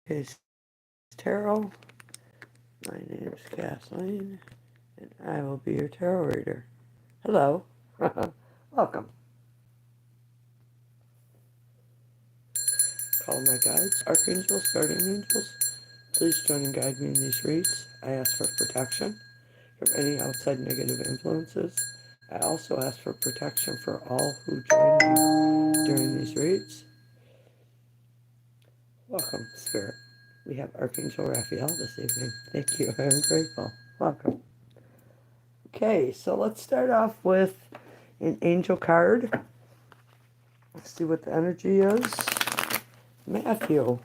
Case Tarot. My name is Kathleen, and I will be your tarot reader. Hello. Welcome. Call my guides, archangels, guardian angels. Please join and guide me in these reads. I ask for protection from any outside negative influences. I also ask for protection for all who join me during these reads. Welcome, Spirit. We have Archangel Raphael this evening. Thank you. I am grateful. Welcome. Okay, so let's start off with an angel card. Let's see what the energy is. Matthew.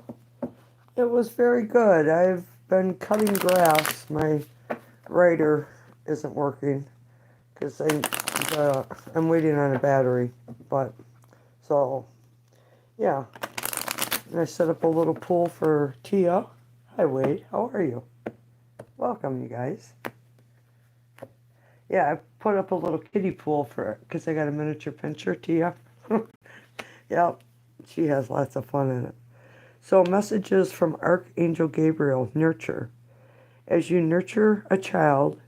It was very good. I've been cutting grass. My writer isn't working because I'm waiting on a battery. But, so, yeah. And I set up a little pool for Tia. Hi, Wade. How are you? Welcome, you guys. Yeah, I put up a little kiddie pool for because I got a miniature pinscher, Tia. Yep, she has lots of fun in it. So, messages from Archangel Gabriel, nurture. As you nurture a child,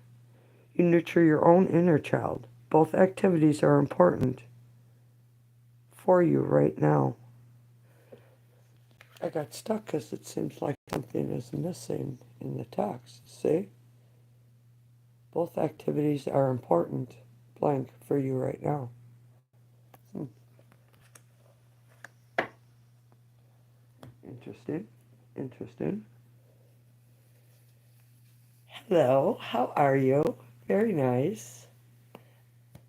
you nurture your own inner child. Both activities are important for you right now. I got stuck because it seems like something is missing in the text. See? Both activities are important, blank, for you right now. Interesting. Interesting. Hello, how are you? Very nice.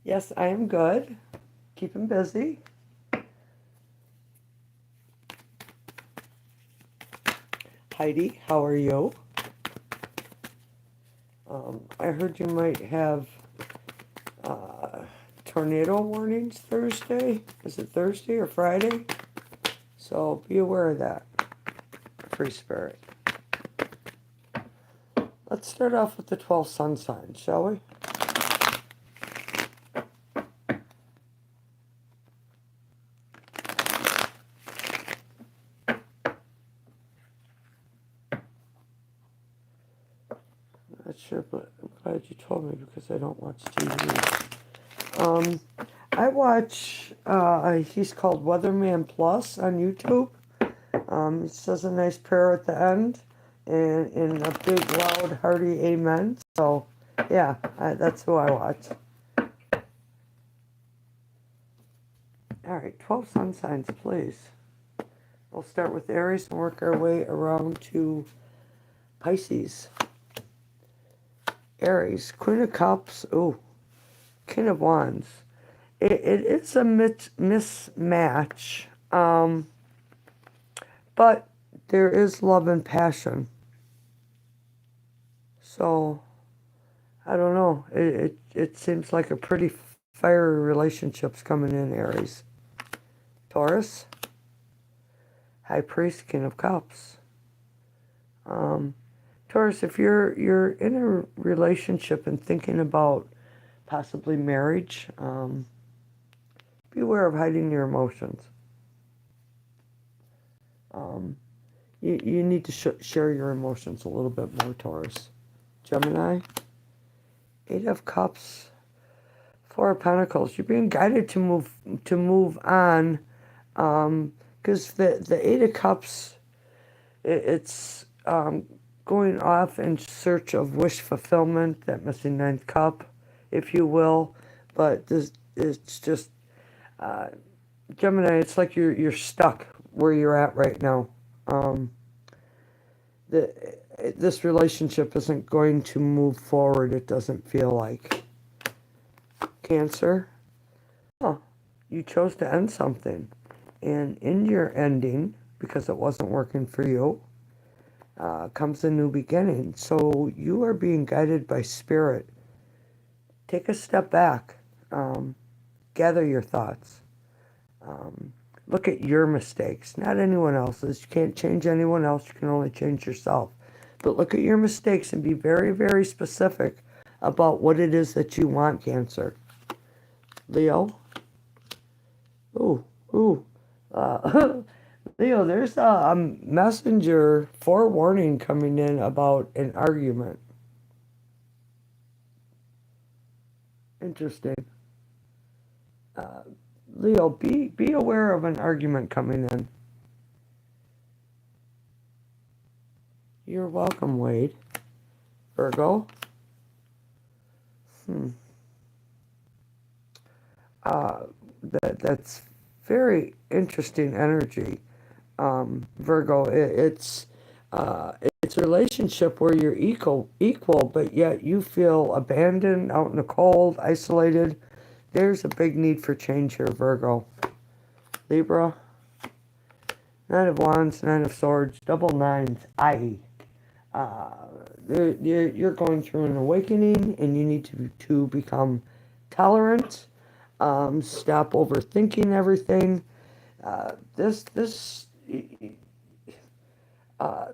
Yes, I am good. Keeping busy. Heidi, how are you? I heard you might have tornado warnings Thursday. Is it Thursday or Friday? So be aware of that. Free spirit. Let's start off with the 12 sun signs, shall we? Not sure, but I'm glad you told me because I don't watch TV. I watch, he's called Weatherman Plus on YouTube. It says a nice prayer at the end and in a big, loud, hearty amen. So, yeah, that's who I watch. All right, 12 sun signs, please. We'll start with Aries and work our way around to Pisces. Aries, Queen of Cups, ooh, King of Wands. It is a mismatch, but there is love and passion. So, I don't know. It seems like a pretty fiery relationship's coming in, Aries. Taurus, High Priest, King of Cups. Taurus, if you're in a relationship and thinking about possibly marriage, beware of hiding your emotions. You need to share your emotions a little bit more, Taurus. Gemini, Eight of Cups, Four of Pentacles. You're being guided to move on, because the Eight of Cups, it's going off in search of wish fulfillment, that missing ninth cup, if you will. But it's just Gemini. It's like you're stuck where you're at right now. This relationship isn't going to move forward. It doesn't feel like. Cancer. Oh, you chose to end something, and in your ending, because it wasn't working for you, comes a new beginning. So you are being guided by spirit. Take a step back. Gather your thoughts. Look at your mistakes, not anyone else's. You can't change anyone else. You can only change yourself. But look at your mistakes and be very, very specific about what it is that you want, Cancer. Leo. Ooh. Leo, there's a messenger forewarning coming in about an argument. Interesting. Uh, Leo, be aware of an argument coming in. You're welcome, Wade. Virgo. Hmm. Uh, that's very interesting energy. Virgo. Uh, it's a relationship where you're equal, but yet you feel abandoned, out in the cold, isolated. There's a big need for change here, Virgo. Libra. Nine of Wands, Nine of Swords, double nines, i.e. Uh, you're going through an awakening, and you need to become tolerant. Stop overthinking everything. This uh,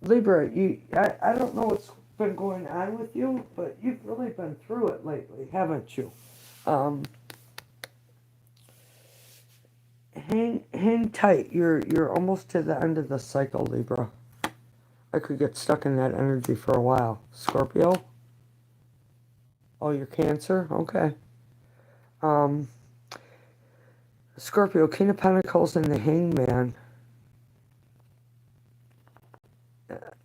Libra, I don't know what's been going on with you, but you've really been through it lately, haven't you? Um, hang tight. You're almost to the end of the cycle, Libra. I could get stuck in that energy for a while. Scorpio. Oh, you're Cancer. Okay. Um, Scorpio, King of Pentacles, and the Hangman.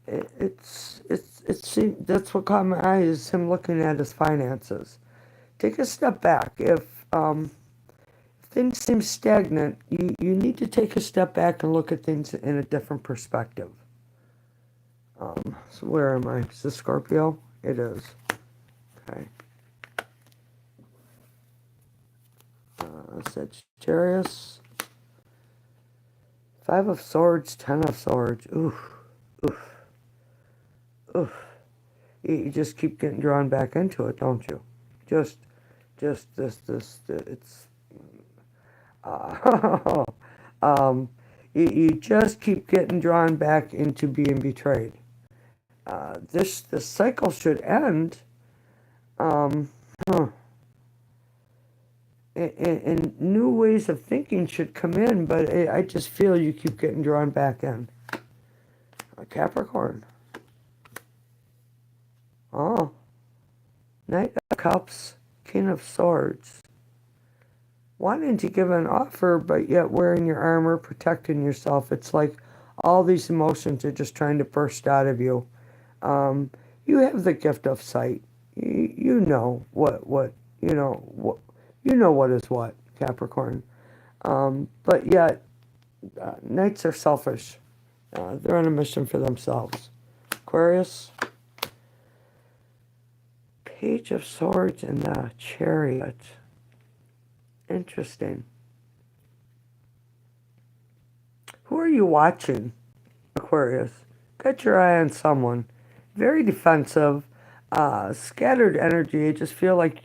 It's that's what caught my eye is him looking at his finances. Take a step back. If things seem stagnant, you need to take a step back and look at things in a different perspective. So where am I? Is this Scorpio? It is. Okay. Sagittarius. Five of Swords, Ten of Swords. Oof, oof, oof. You just keep getting drawn back into it, don't you? Just, it's, uh, you just keep getting drawn back into being betrayed. This cycle should end, um, huh, and new ways of thinking should come in, but I just feel you keep getting drawn back in. Capricorn. Oh, Knight of Cups, King of Swords. Wanting to give an offer, but yet wearing your armor, protecting yourself. It's like all these emotions are just trying to burst out of you. Um, you have the gift of sight. You know you know what is what, Capricorn. But yet, Knights are selfish. They're on a mission for themselves. Aquarius, Page of Swords and the Chariot. Interesting. Who are you watching, Aquarius? Got your eye on someone. Very defensive, scattered energy. I just feel like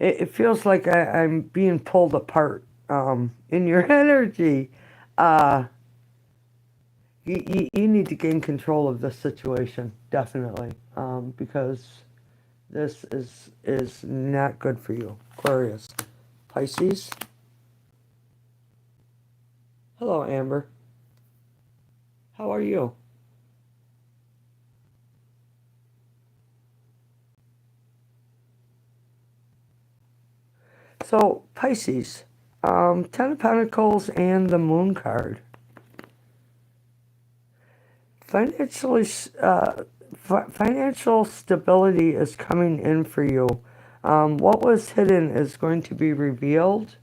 it feels like I'm being pulled apart in your energy. Uh, you need to gain control of this situation, definitely, because this is not good for you, Aquarius. Pisces. Hello, Amber. How are you? So, Pisces, Ten of Pentacles and the Moon card. Financially, financial stability is coming in for you. What was hidden is going to be revealed.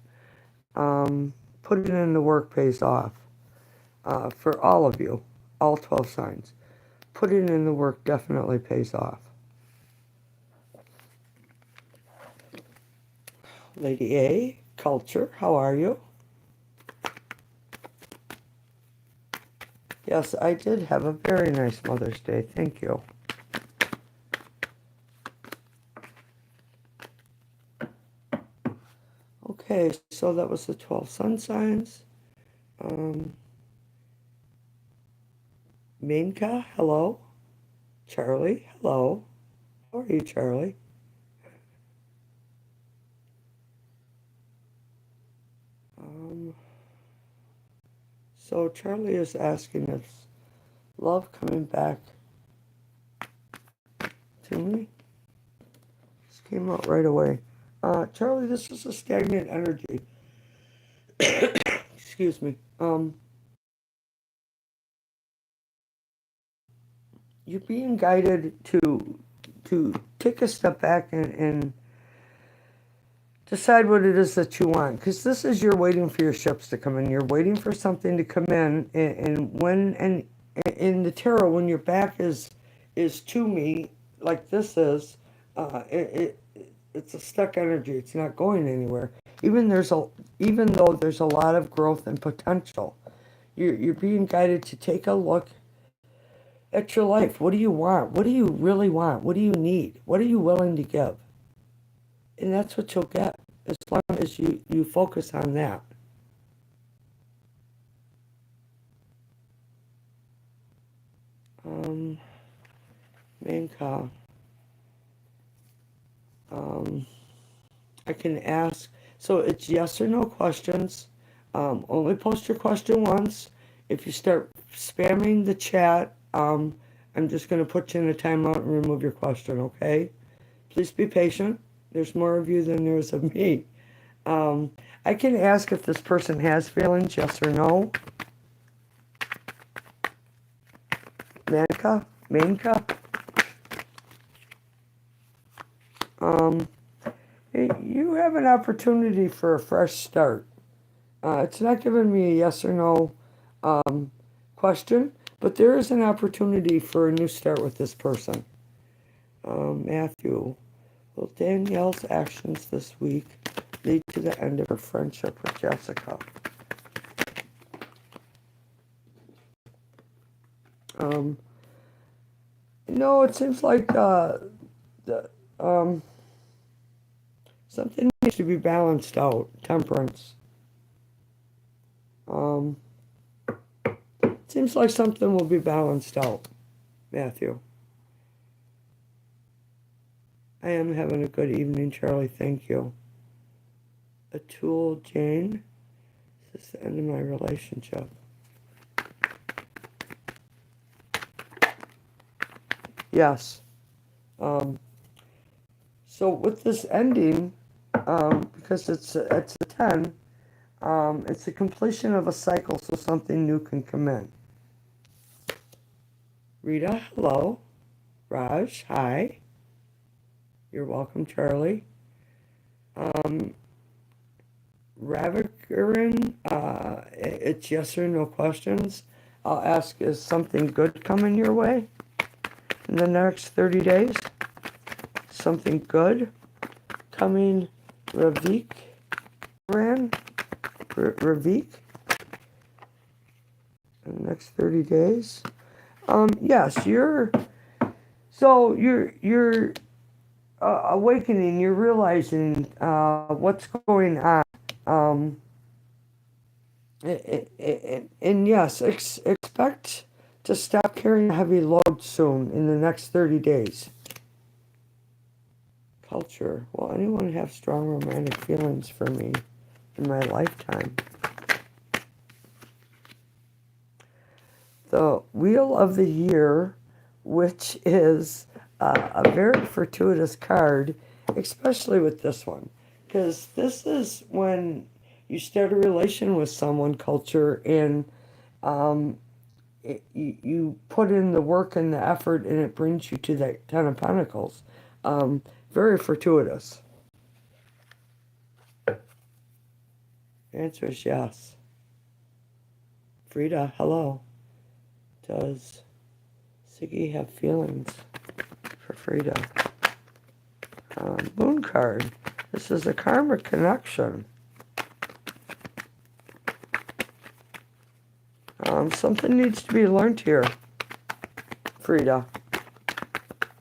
Putting in the work pays off for all of you, all 12 signs. Putting in the work definitely pays off. Lady A, culture, how are you? Yes, I did have a very nice Mother's Day. Thank you. Okay, so that was the 12 sun signs. Um, Minka, hello. Charlie, hello. How are you, Charlie? So Charlie is asking if love coming back to me. This came out right away. Charlie, this is a stagnant energy. Excuse me. You're being guided to take a step back and decide what it is that you want, because this is you're waiting for your ships to come in. You're waiting for something to come in, and in the tarot, when your back is to me, like this is, it's a stuck energy. It's not going anywhere. Even though there's a lot of growth and potential, you're being guided to take a look at your life. What do you want? What do you really want? What do you need? What are you willing to give? And that's what you'll get as long as you focus on that. Main call. I can ask. So it's yes or no questions. Only post your question once. If you start spamming the chat, I'm just going to put you in a timeout and remove your question, okay? Please be patient. There's more of you than there is of me. I can ask if this person has feelings, yes or no. Manka. You have an opportunity for a fresh start. It's not giving me a yes or no question, but there is an opportunity for a new start with this person. Matthew, will Danielle's actions this week lead to the end of her friendship with Jessica? No, it seems like something needs to be balanced out. Temperance. Seems like something will be balanced out, Matthew. I am having a good evening, Charlie. Thank you. Atul Jane. This is the end of my relationship. Yes. So with this ending, because it's a 10, it's the completion of a cycle, so something new can come in. Rita, hello. Raj, hi. You're welcome, Charlie. Ravikaran, it's yes or no questions. I'll ask, is something good coming your way in the next 30 days? Something good coming, Ravik? Ravik? In the next 30 days? Yes, you're awakening, you're realizing what's going on. And yes, expect to stop carrying a heavy load soon in the next 30 days. Culture. Will anyone have strong romantic feelings for me in my lifetime? The Wheel of the Year, which is a very fortuitous card, especially with this one, because this is when you start a relation with someone, Culture, and you put in the work and the effort, and it brings you to that Ten of Pentacles. Very fortuitous. The answer is yes. Frida, hello. Does Siggy have feelings for Frida? Moon card. This is a karmic connection. Something needs to be learned here, Frida.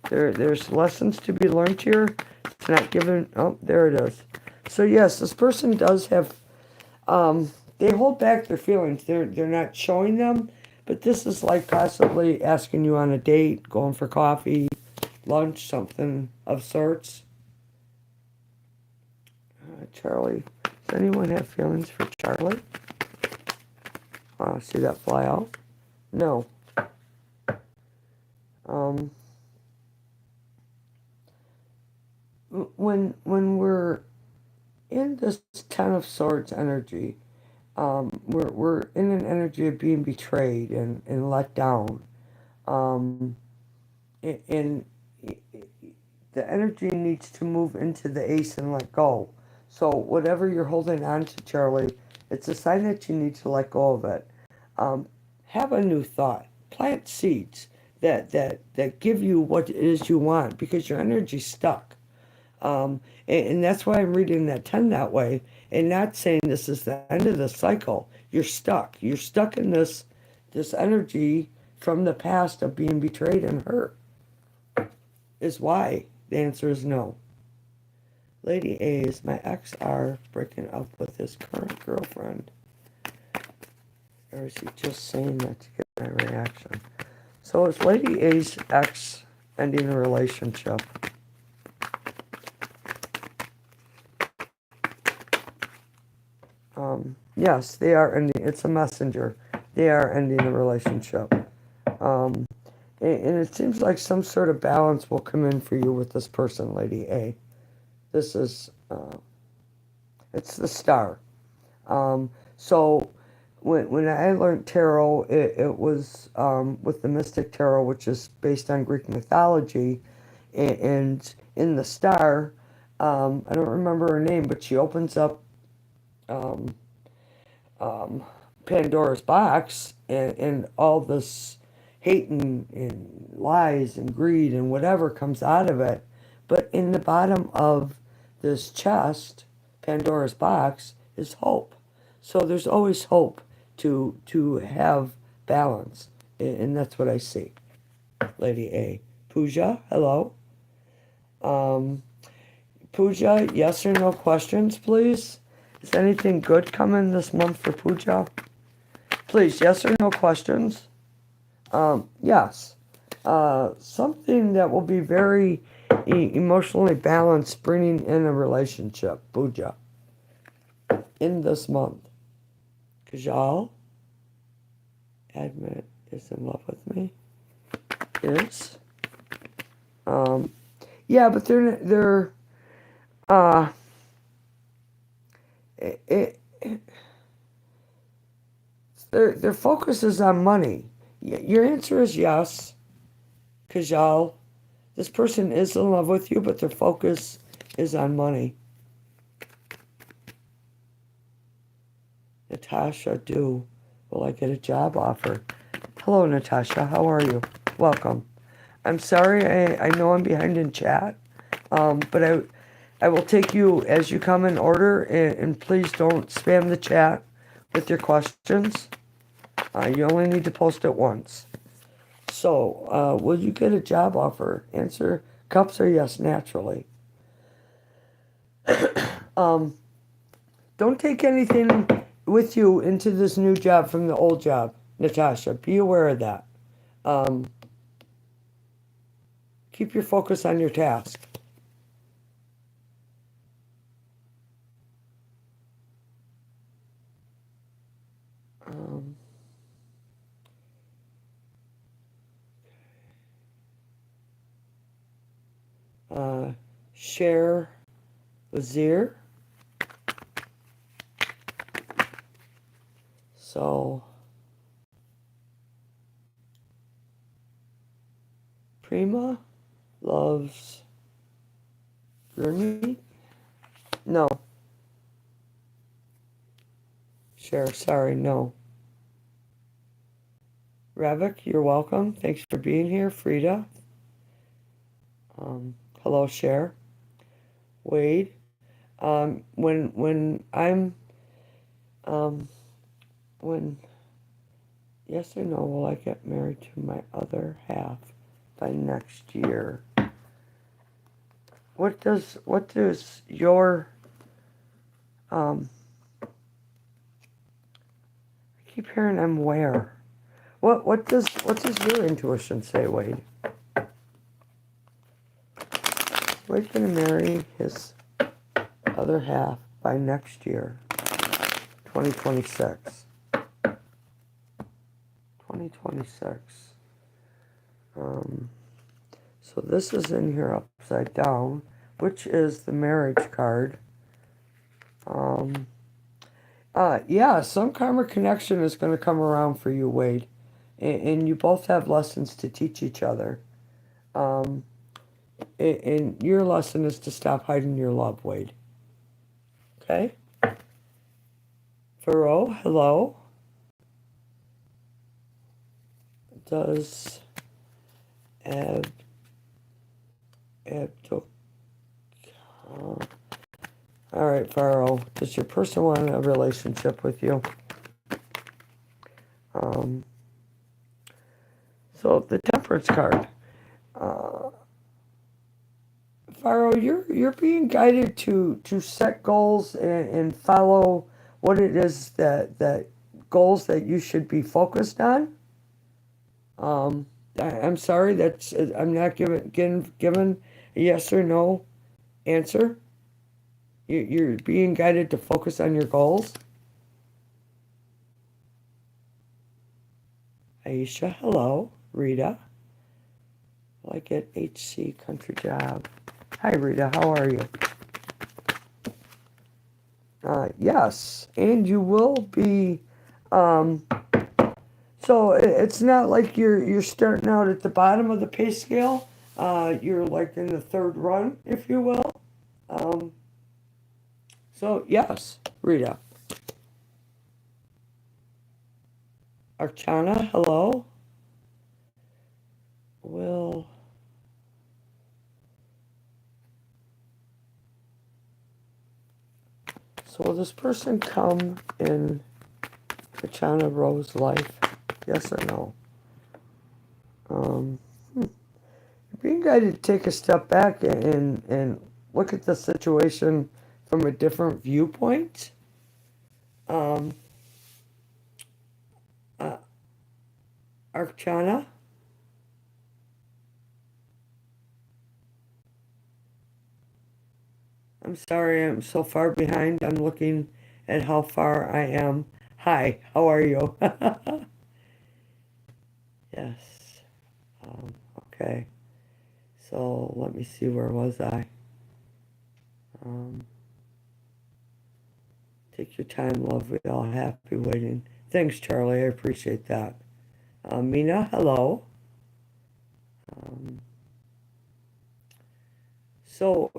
There's lessons to be learned here. It's not given. Oh, there it is. So yes, this person does have. They hold back their feelings. They're not showing them. But this is like possibly asking you on a date, going for coffee, lunch, something of sorts. Charlie, does anyone have feelings for Charlie? See that fly out? No. Um, when we're in this Ten of Swords energy, we're in an energy of being betrayed and let down. Um, and the energy needs to move into the Ace and let go. So whatever you're holding on to, Charlie, it's a sign that you need to let go of it. Um, have a new thought. Plant seeds that give you what it is you want because your energy's stuck. And that's why I'm reading that 10 that way and not saying this is the end of the cycle. You're stuck. You're stuck in this energy from the past of being betrayed and hurt. Is why. The answer is no. Lady A, is my ex are breaking up with his current girlfriend? Or is he just saying that to get my reaction? So is Lady A's ex ending a relationship? Yes, they are ending. It's a messenger. They are ending a relationship. And it seems like some sort of balance will come in for you with this person, Lady A. This is, it's the star. So when I learned tarot, it was with the Mystic Tarot, which is based on Greek mythology. And in the star, I don't remember her name, but she opens up um, Pandora's box, and all this hate and lies and greed and whatever comes out of it. But in the bottom of this chest, Pandora's box, is hope. So there's always hope to have balance, and that's what I see. Lady A. Pooja, hello. Um, Pooja, yes or no questions, please. Is anything good coming this month for Pooja? Please, yes or no questions? Yes. Something that will be very emotionally balanced, bringing in a relationship, Pooja, in this month. Kajal, admit, is in love with me. Is. Yeah, but uh, it, their focus is on money. Your answer is yes, Kajal. This person is in love with you, but their focus is on money. Natasha, will I get a job offer? Hello, Natasha. How are you? Welcome. I'm sorry. I know I'm behind in chat, but I will take you as you come in order, and please don't spam the chat with your questions. You only need to post it once. So, will you get a job offer? Answer, cups are yes, naturally. Don't take anything with you into this new job from the old job, Natasha. Be aware of that. Keep your focus on your task. Share Wazir. So, Prima loves Gurney? No. Share, sorry, no. Ravik, you're welcome. Thanks for being here. Frida. Hello, Cher. Wade. When I'm when yes or no, will I get married to my other half by next year? What does your I keep hearing I'm where? What does your intuition say, Wade? Wade's gonna marry his other half by next year, 2026. 2026. So this is in here upside down, which is the marriage card. Yeah, some karma connection is going to come around for you, Wade. And you both have lessons to teach each other. And your lesson is to stop hiding your love, Wade. Okay? Faro, hello. Does Abdul... All right, Faro. Does your person want a relationship with you? So the Temperance card. Faro, you're being guided to set goals and follow what it is that goals that you should be focused on. I'm sorry, I'm not given a yes or no answer. You're being guided to focus on your goals. Aisha, hello. Rita, like at HC Country Job. Hi, Rita. How are you? Yes, and you will be. So it's not like you're starting out at the bottom of the pay scale. You're like in the third run, if you will. So yes, Rita. Archana, hello. Will this person come in Archana Rose's life? Yes or no? You're being guided to take a step back and look at the situation from a different viewpoint. Archana? I'm sorry, I'm so far behind. I'm looking at how far I am. Hi, how are you? Yes. Okay. So let me see, where was I? Take your time, love. We all happy waiting. Thanks, Charlie. I appreciate that. Mina, hello. So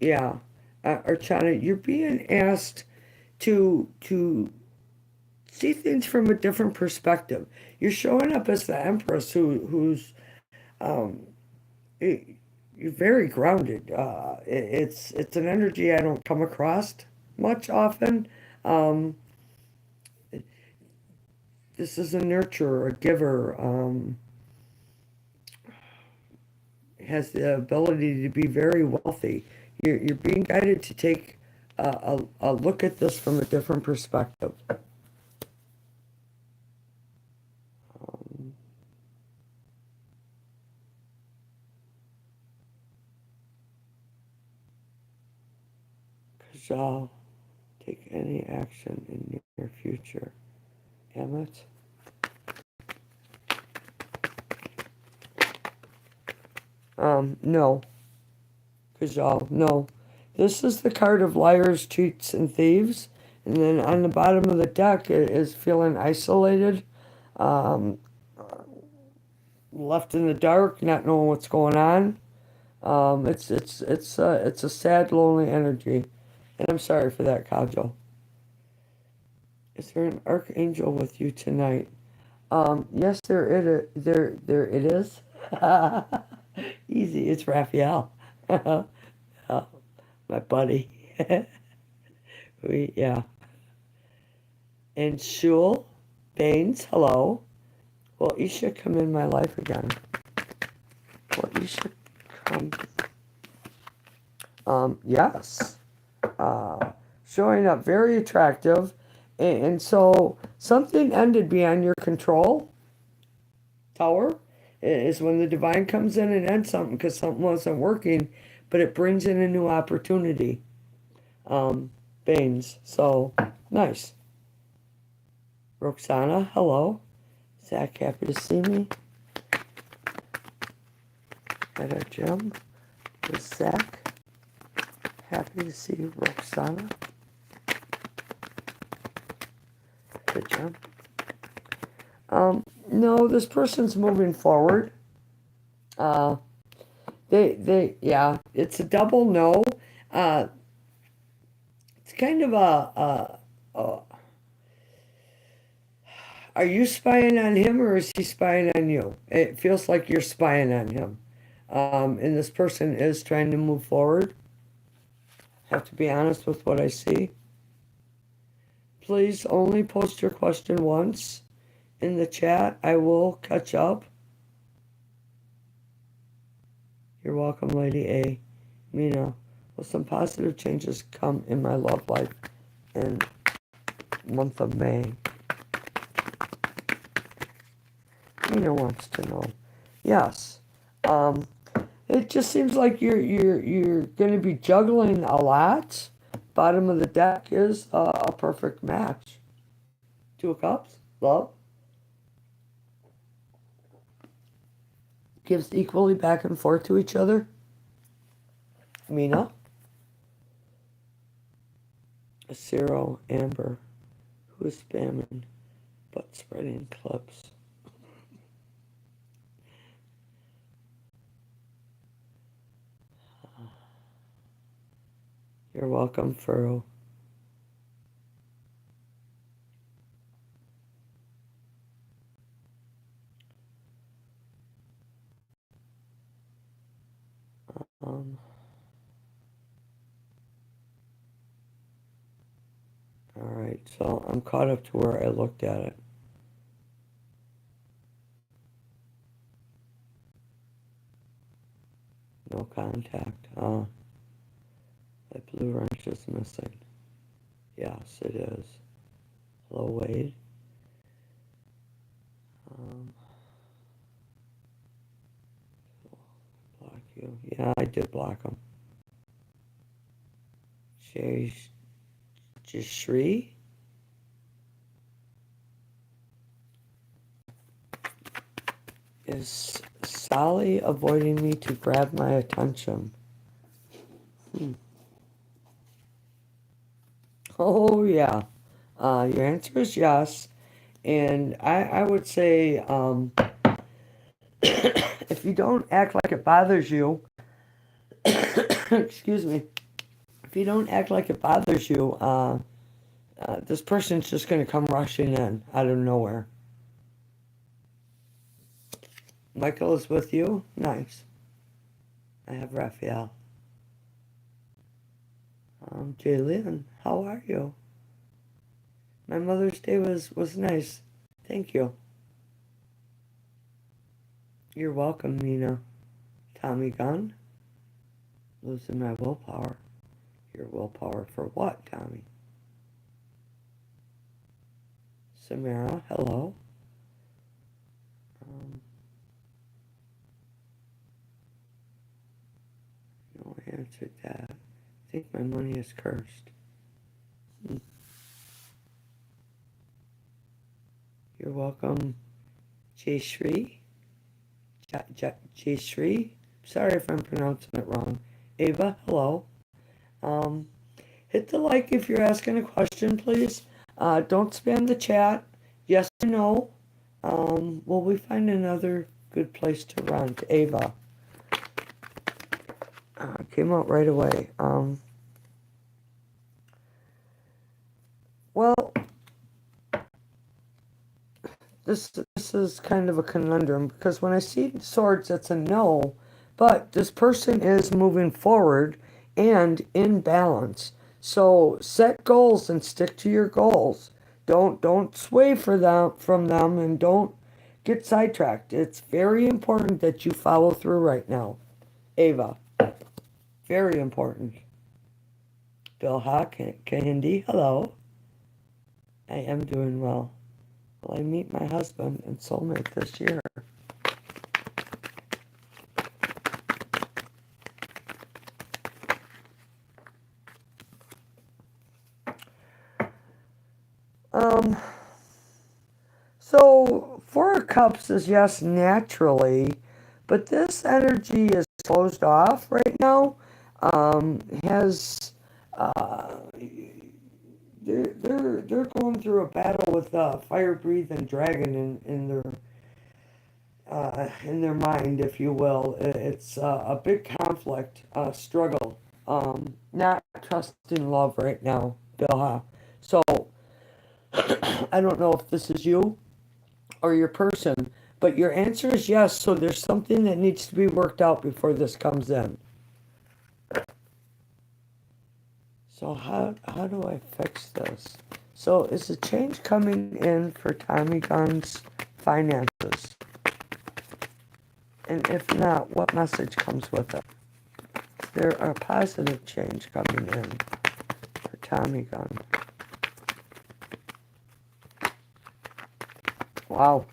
yeah, Archana, you're being asked to see things from a different perspective. You're showing up as the Empress who's um, you're very grounded. It's an energy I don't come across much often. Um, this is a nurturer, a giver. Has the ability to be very wealthy. You're being guided to take a look at this from a different perspective. Because y'all take any action in your future. Emmett? No. Kajal, no. This is the card of liars, cheats, and thieves. And then on the bottom of the deck, it is feeling isolated, um, left in the dark, not knowing what's going on. It's a sad, lonely energy. And I'm sorry for that, Kajal. Is there an archangel with you tonight? Yes, there it is. Easy, it's Raphael. My buddy. Yeah. And Shul Baines, hello. Well, you should come in my life again. Well, you should come. Yes. Showing up very attractive. And so something ended beyond your control. Tower is when the divine comes in and ends something because something wasn't working, but it brings in a new opportunity. Baines. So nice. Roxana, hello. Zach, happy to see me at our gym with Zach. Happy to see you, Roxana. Good job. No, this person's moving forward. Yeah, it's a double no. It's kind of a are you spying on him or is he spying on you? It feels like you're spying on him. And this person is trying to move forward. Have to be honest with what I see. Please only post your question once in the chat. I will catch up. You're welcome, Lady A. Mina, will some positive changes come in my love life in month of May? Mina wants to know. Yes. It just seems like you're going to be juggling a lot. Bottom of the deck is a perfect match. Two of Cups, love. Gives equally back and forth to each other. Mina. A zero, Amber. Who is spamming but spreading clips? You're welcome, Furrow. All right, so I'm caught up to where I looked at it. No contact. That blue wrench is missing. Yes, it is. Hello, Wade. Block you. Yeah, I did block him. Jashri? Is Sally avoiding me to grab my attention? Oh, yeah. Your answer is yes. And I would say, if you don't act like it bothers you, excuse me, if you don't act like it bothers you, this person's just going to come rushing in out of nowhere. Michael is with you? Nice. I have Raphael. Jaylyn, how are you? My Mother's Day was nice. Thank you. You're welcome, Nina. Tommy Gunn. Losing my willpower. Your willpower for what, Tommy? Samara, hello. No, I answered that. I think my money is cursed. You're welcome, Jayshri. Jayshri. Sorry if I'm pronouncing it wrong. Ava, hello. Hit the like if you're asking a question, please. Don't spam the chat. Yes or no. Will we find another good place to run? Ava. Came out right away. Well, this is kind of a conundrum because when I see swords, it's a no, but this person is moving forward and in balance. So set goals and stick to your goals. Don't sway from them and don't get sidetracked. It's very important that you follow through right now. Ava. Very important. Bill Hawk, Kahindi, hello. I am doing well. Will I meet my husband and soulmate this year? So, Four Cups is yes, naturally, but this energy is closed off right now. Has they're going through a battle with fire breathing dragon in their mind, if you will. It's a big conflict, struggle. Not trusting love right now, Bill. So I don't know if this is you or your person, but your answer is yes. So there's something that needs to be worked out before this comes in. So how do I fix this? So is a change coming in for Tommy Gunn's finances? And if not, what message comes with it? There are positive change coming in for Tommy Gunn. Wow.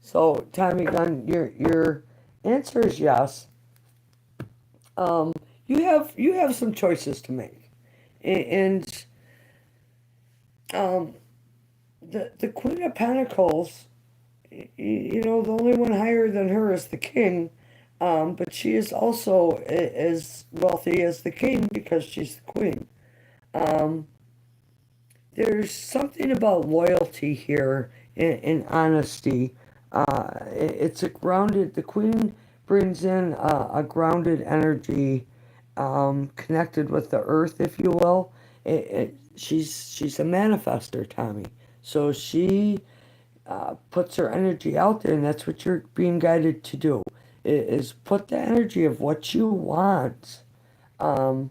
So Tommy Gunn, your answer is yes. You have some choices to make, and um, the Queen of Pentacles, the only one higher than her is the King, but she is also as wealthy as the King because she's the Queen. Um, there's something about loyalty here and honesty. It's a grounded, the Queen brings in a grounded energy, connected with the earth, if you will. She's a manifester, Tommy. So she puts her energy out there, and that's what you're being guided to do, is put the energy of what you want. Um,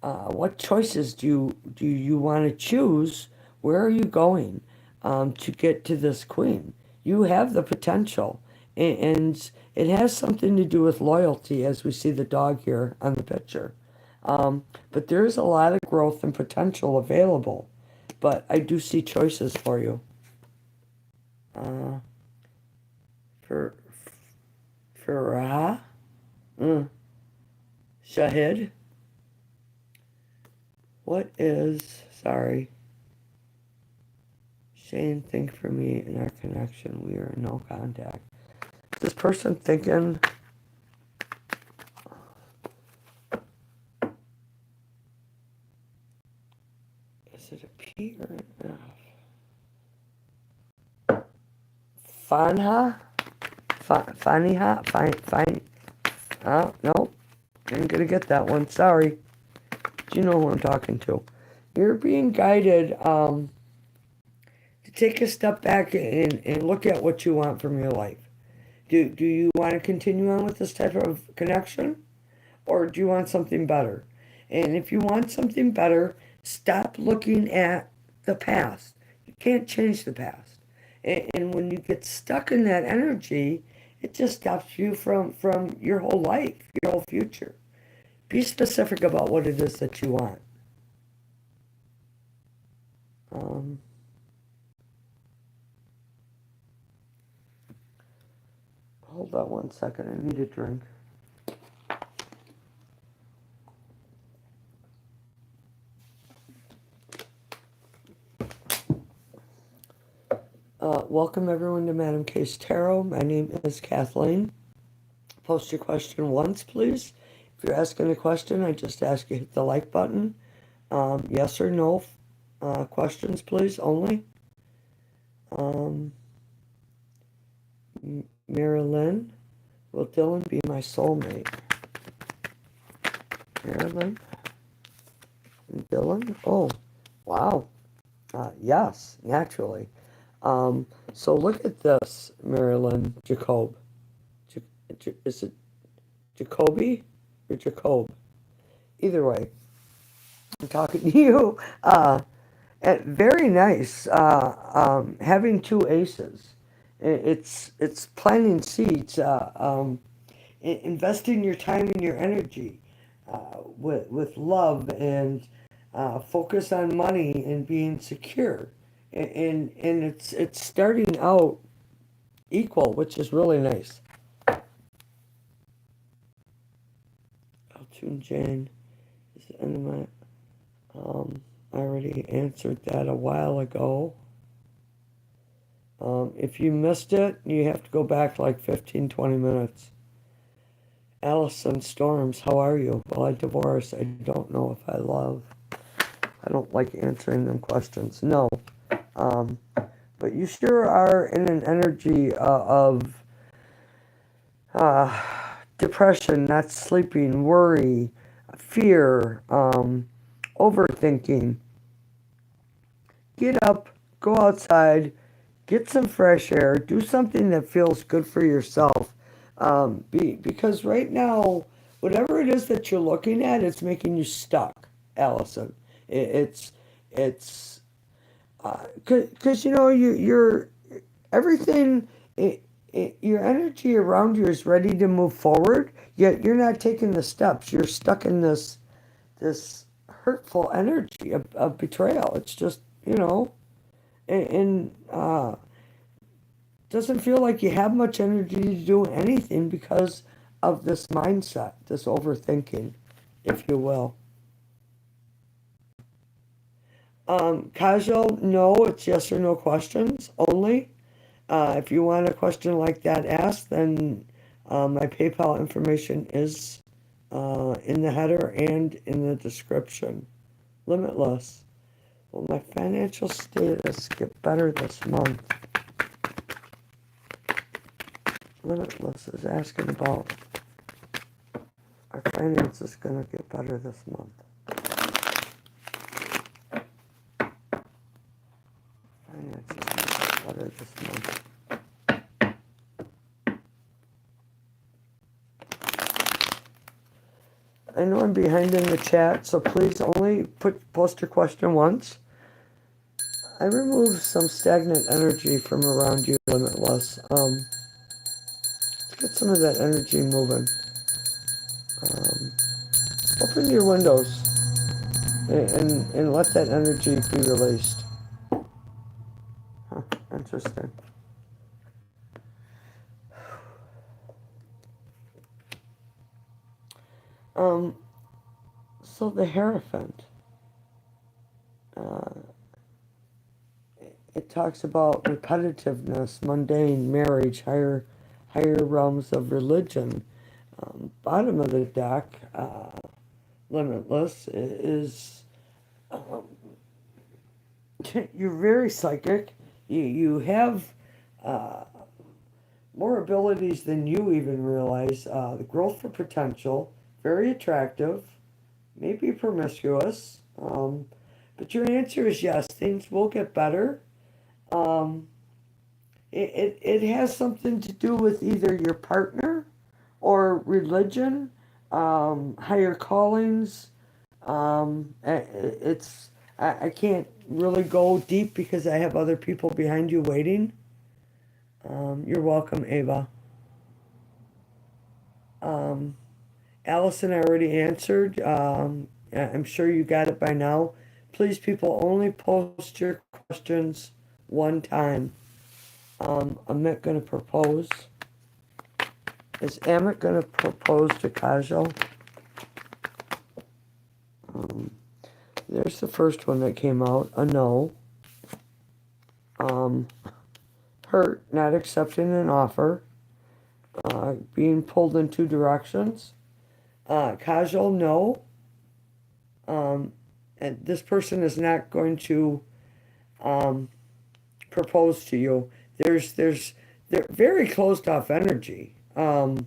what choices do you want to choose? Where are you going to get to this queen? You have the potential, and it has something to do with loyalty, as we see the dog here on the picture. But there is a lot of growth and potential available. But I do see choices for you. Uh, for Farah, Shahid. What is sorry? Shane, think for me in our connection. We are in no contact. Is this person thinking? Is it a P or an F? Fanha? Faniha? Fine. Oh, no. Ain't gonna get that one. Sorry. Do you know who I'm talking to? You're being guided to take a step back and look at what you want from your life. Do you want to continue on with this type of connection? Or do you want something better? And if you want something better, stop looking at the past. You can't change the past. And when you get stuck in that energy, it just stops you from your whole life, your whole future. Be specific about what it is that you want. Um, Hold on one second. I need a drink. Welcome everyone to Madam K's Tarot. My name is Kathleen. Post your question once, please. If you're asking a question, I just ask you hit the like button. Yes or no questions, please, only. Um, Marilyn, will Dylan be my soulmate? Marilyn and Dylan? Oh, wow. Yes, naturally. So look at this, Marilyn Jacob. Is it Jacoby or Jacob? Either way, I'm talking to you. Very nice. Having two aces. It's planting seeds. Investing your time and your energy with love and focus on money and being secure. And it's starting out equal, which is really nice. Altoon Jane is the end of my. I already answered that a while ago. If you missed it, you have to go back like 15, 20 minutes. Allison Storms, how are you? Well, I divorced. I don't know if I love. I don't like answering them questions. No. Um, but you sure are in an energy of uh, depression, not sleeping, worry, fear, overthinking. Get up, go outside, get some fresh air, do something that feels good for yourself. Because right now, whatever it is that you're looking at, it's making you stuck, Allison. It's because you're everything. Your energy around you is ready to move forward, yet you're not taking the steps. You're stuck in this hurtful energy of betrayal. It's just and doesn't feel like you have much energy to do anything because of this mindset, this overthinking, if you will. Casual, no, it's yes or no questions only. If you want a question like that asked, then my PayPal information is in the header and in the description. Limitless. Will my financial status get better this month? Limitless is asking about our finances going to get better this month. Finances going to get better this month. I know I'm behind in the chat, so please only post your question once. I removed some stagnant energy from around you, Limitless. Let's get some of that energy moving. Open your windows and let that energy be released. Huh, interesting. So the Hierophant. It talks about repetitiveness, mundane, marriage, higher realms of religion. Bottom of the deck, Limitless, is you're very psychic. You have more abilities than you even realize. The growth for potential, very attractive, maybe promiscuous. But your answer is yes, things will get better. Um, it has something to do with either your partner or religion, higher callings. It's I can't really go deep because I have other people behind you waiting. You're welcome, Ava. Um, Allison, I already answered. I'm sure you got it by now. Please, people, only post your questions one time. I'm not going to propose. Is Amit going to propose to Kajal? There's the first one that came out. A no. Hurt, not accepting an offer. Being pulled in two directions. Kajal, no. And this person is not going to propose to you. They're very closed off energy. And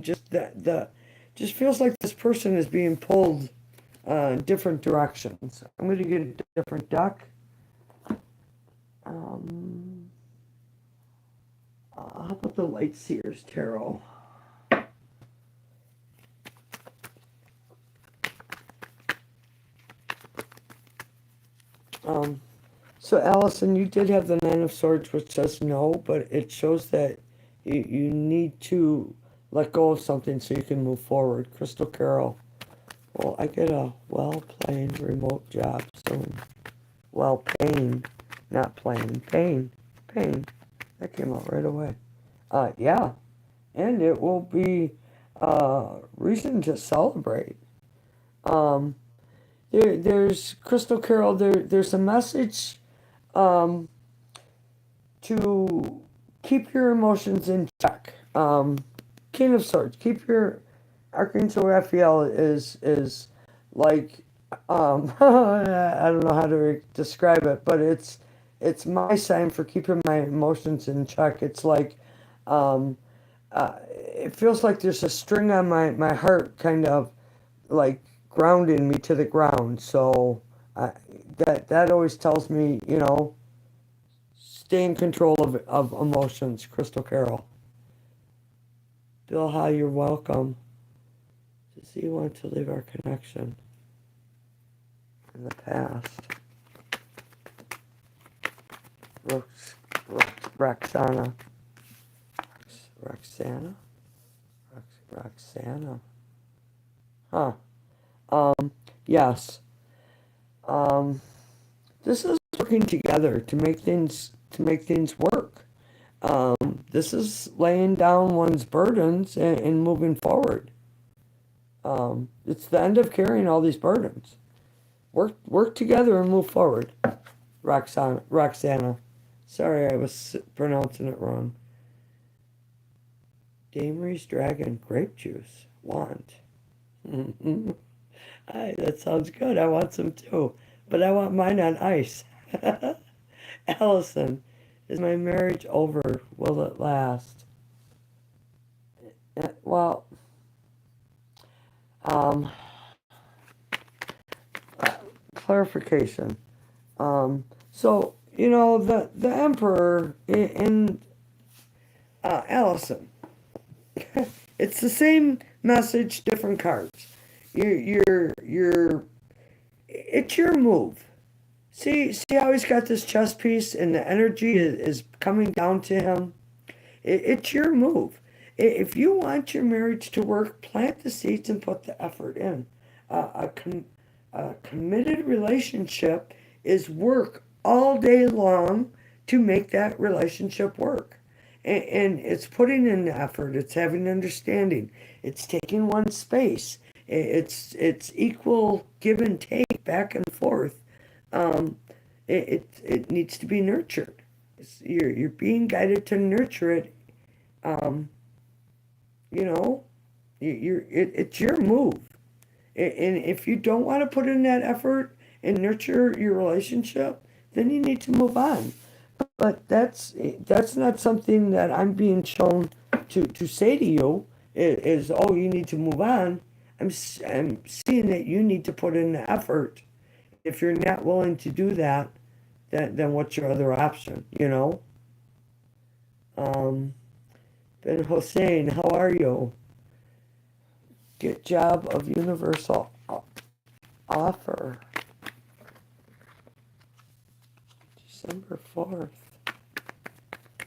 just the just feels like this person is being pulled different directions. I'm going to get a different deck. How about the Light Seers Tarot? So Allison, you did have the Nine of Swords, which says no, but it shows that you need to let go of something so you can move forward. Crystal Carol, well, I get a well-paying remote job soon. Well-paying, not playing, pain. That came out right away. Yeah, and it will be reason to celebrate. There's Crystal Carol. There's a message to keep your emotions in check. King of Swords, keep your Archangel Raphael is like I don't know how to describe it, but it's my sign for keeping my emotions in check. It's like it feels like there's a string on my heart, kind of like grounding me to the ground. So that always tells me, stay in control of emotions. Crystal Carol. Bill, hi, you're welcome. Does he want to leave our connection in the past? Roxana. Roxana? Roxana. Huh. Yes. This is working together to make things work. This is laying down one's burdens and moving forward. It's the end of carrying all these burdens. Work together and move forward. Roxana. Sorry, I was pronouncing it wrong. Damery's Dragon Grape Juice. Want. That sounds good. I want some too. But I want mine on ice. Allison, is my marriage over? Will it last? Well, clarification. So, the Emperor in Allison, it's the same message, different cards. It's your move. See how he's got this chess piece and the energy is coming down to him? It's your move. If you want your marriage to work, plant the seeds and put the effort in. A committed relationship is work all day long to make that relationship work. And it's putting in the effort. It's having understanding. It's taking one space. It's equal give and take, back and forth. It needs to be nurtured. You're being guided to nurture it. It's your move. And if you don't want to put in that effort and nurture your relationship, then you need to move on. But that's not something that I'm being shown to say to you is, oh, you need to move on. I'm seeing that you need to put in the effort. If you're not willing to do that, then what's your other option, Ben Hossein, how are you? Get job of universal offer. December 4th,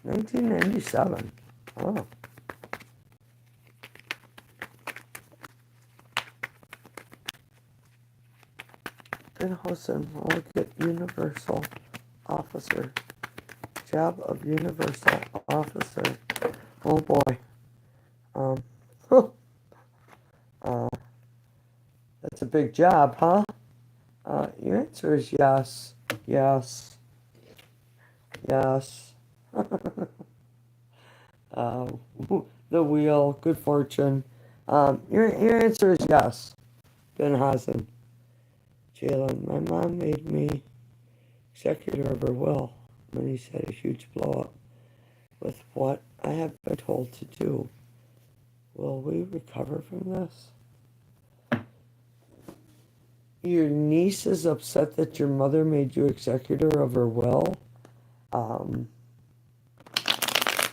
1997. Oh. Ben Hossein, I'll get universal officer. Job of universal officer. Oh boy. That's a big job, huh? Your answer is yes. Yes. Yes. The wheel, good fortune. Your answer is yes. Ben Hazen. Jalen, my mom made me executor of her will when he had a huge blow up with what I have been told to do. Will we recover from this? Your niece is upset that your mother made you executor of her will?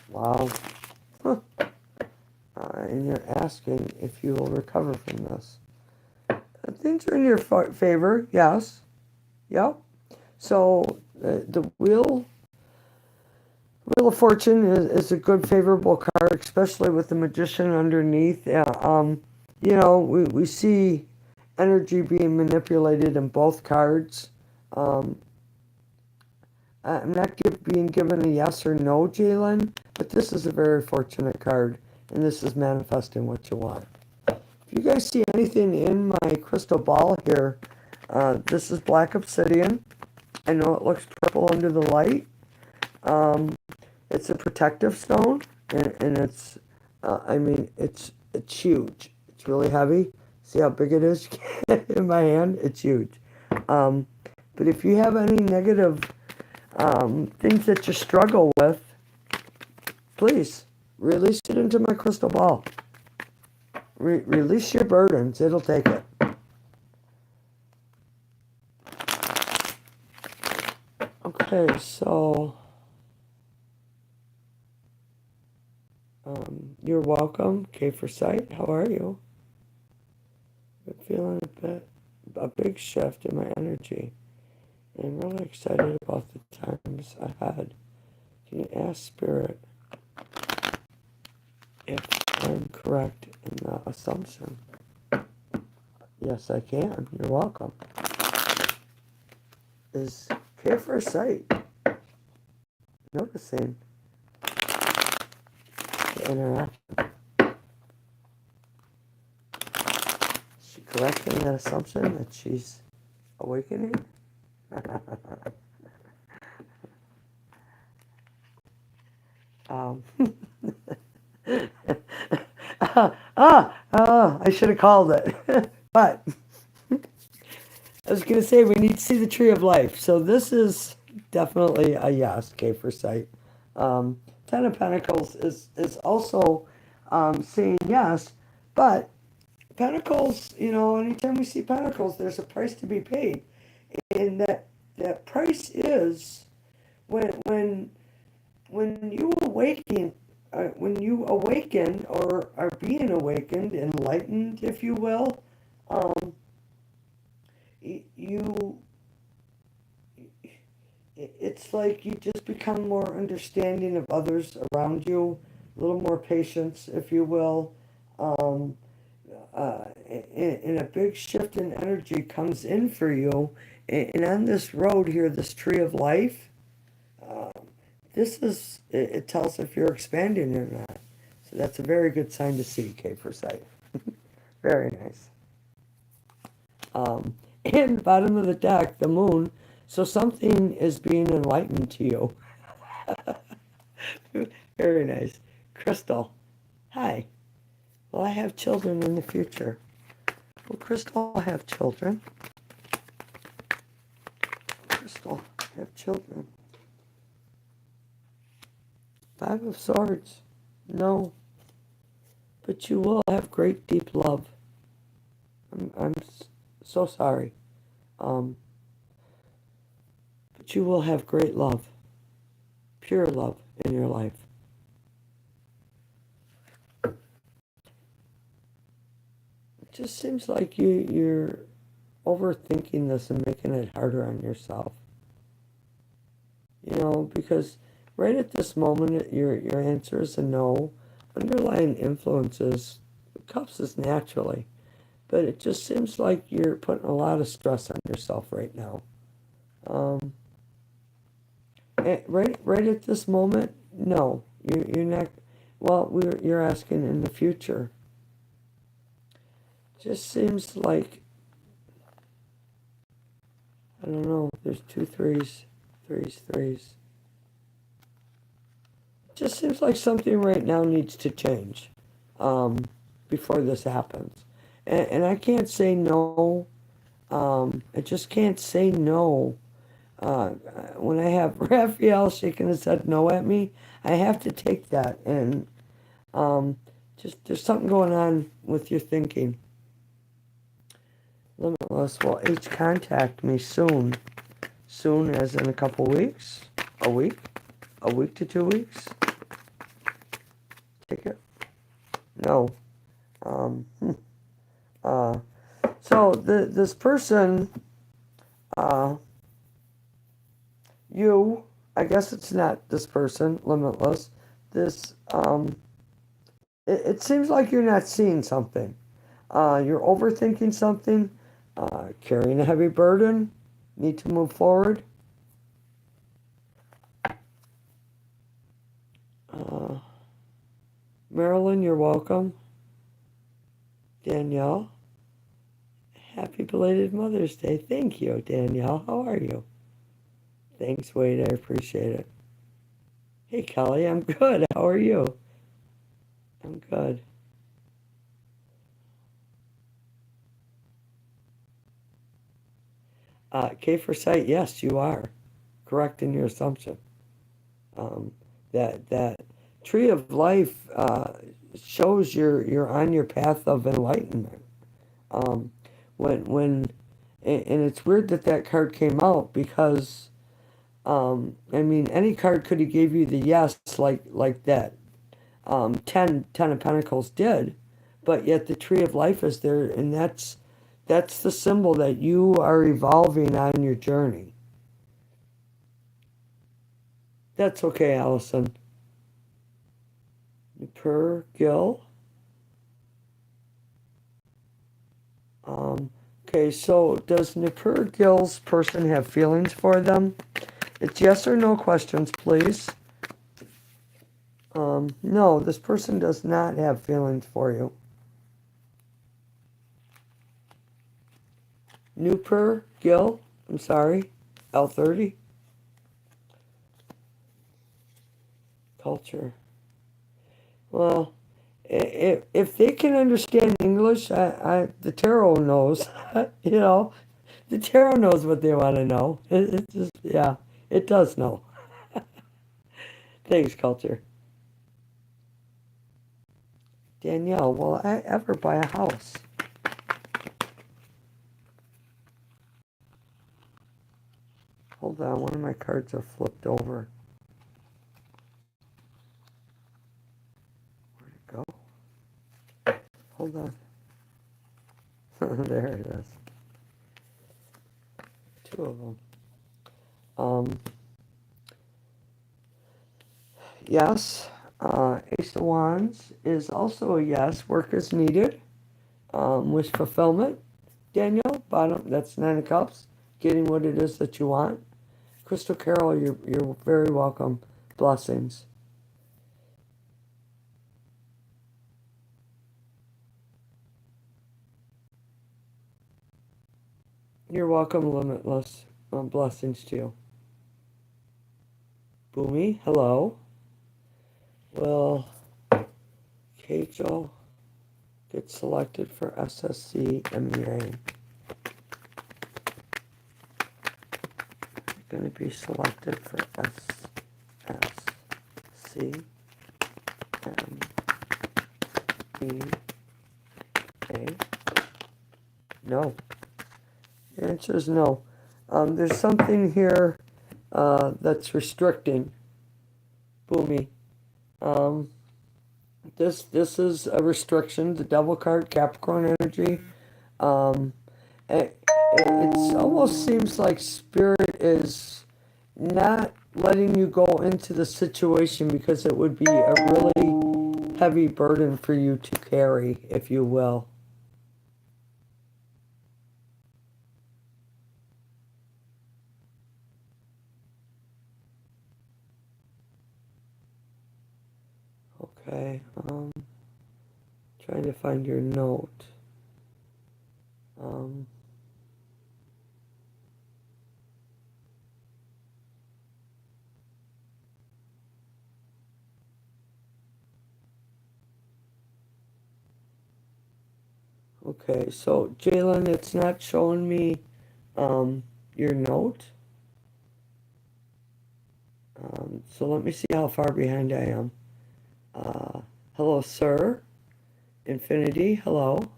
Wow. And you're asking if you will recover from this. Things are in your favor, yes. Yep. So the Wheel of Fortune is a good favorable card, especially with the Magician underneath. We see energy being manipulated in both cards. I'm not being given a yes or no, Jalen, but this is a very fortunate card, and this is manifesting what you want. If you guys see anything in my crystal ball here, this is black obsidian. I know it looks purple under the light. It's a protective stone, and it's, it's huge. It's really heavy. See how big it is in my hand? It's huge. But if you have any negative things that you struggle with, please release it into my crystal ball. Release your burdens. It'll take it. Okay, so you're welcome. K for sight. How are you? I'm feeling a big shift in my energy. I'm really excited about the times ahead. Can you ask Spirit if I'm correct in the assumption? Yes, I can. You're welcome. Is K for sight noticing the interaction? Is she correct in that assumption that she's awakening? um, I should have called it. But I was going to say we need to see the tree of life. So this is definitely a yes, K for sight. Ten of Pentacles is also saying yes, but Pentacles, anytime we see Pentacles, there's a price to be paid. And that price is when when you awaken or are being awakened, enlightened, if you will, you it's like you just become more understanding of others around you, a little more patience, if you will. Um, and a big shift in energy comes in for you. And on this road here, this tree of life, uh, it tells if you're expanding or not. So that's a very good sign to see, K for sight. Very nice. And bottom of the deck, the moon. So something is being enlightened to you. Very nice. Crystal, hi. Will I have children in the future? Will Crystal have children? Crystal have children? Five of Swords. No. But you will have great deep love. I'm so sorry. But you will have great love. Pure love in your life. It just seems like you're overthinking this and making it harder on yourself. Because right at this moment, your answer is a no. Underlying influences, cups is naturally. But it just seems like you're putting a lot of stress on yourself right now. Right at this moment, no. You're not, well, you're asking in the future. Just seems like, I don't know, there's two threes. Threes. Just seems like something right now needs to change before this happens. And I can't say no. I just can't say no. When I have Raphael shaking his head no at me, I have to take that. And just there's something going on with your thinking. Limitless will H contact me soon. Soon as in a couple weeks. A week to 2 weeks. Take it. No. So this person, I guess it's not this person, Limitless. This, it seems like you're not seeing something. You're overthinking something, carrying a heavy burden, need to move forward. Marilyn, you're welcome. Danielle, happy belated Mother's Day. Thank you, Danielle. How are you? Thanks, Wade. I appreciate it. Hey, Kelly, I'm good. How are you? I'm good. K for sight, yes, you are correct in your assumption. Um, that tree of life shows you're on your path of enlightenment. Um, when and it's weird that that card came out because I mean any card could have gave you the yes like that 10 of Pentacles did, but yet the tree of life is there, and that's the symbol that you are evolving on your journey. That's okay, Allison. Per Gill. Um, okay, so does Nippur Gill's person have feelings for them? It's yes or no questions, please. No, this person does not have feelings for you. Nupur Gill, I'm sorry, L30, culture. Well, if they can understand English, the tarot knows. You know, the tarot knows what they want to know. It just, yeah, it does know. Thanks, culture. Danielle, will I ever buy a house? Hold on, one of my cards are flipped over. Where'd it go? Hold on. There it is. Two of them. Um, yes. Ace of Wands is also a yes. Work is needed. Wish fulfillment. Daniel, bottom. That's Nine of Cups. Getting what it is that you want. Crystal Carol, you're very welcome. Blessings. You're welcome, Limitless. Blessings to you. Boomy, hello. Will Kachel get selected for SSC MEA? Going to be selected for SSC MEA? No. The answer is no. There's something here that's restricting Boomy. Um, this is a restriction. The Devil card, Capricorn energy. Um, it almost seems like Spirit is not letting you go into the situation because it would be a really heavy burden for you to carry, if you will. Okay, trying to find your note. Um, okay, so Jalen, it's not showing me your note. So let me see how far behind I am. Uh, hello, sir. Infinity, hello.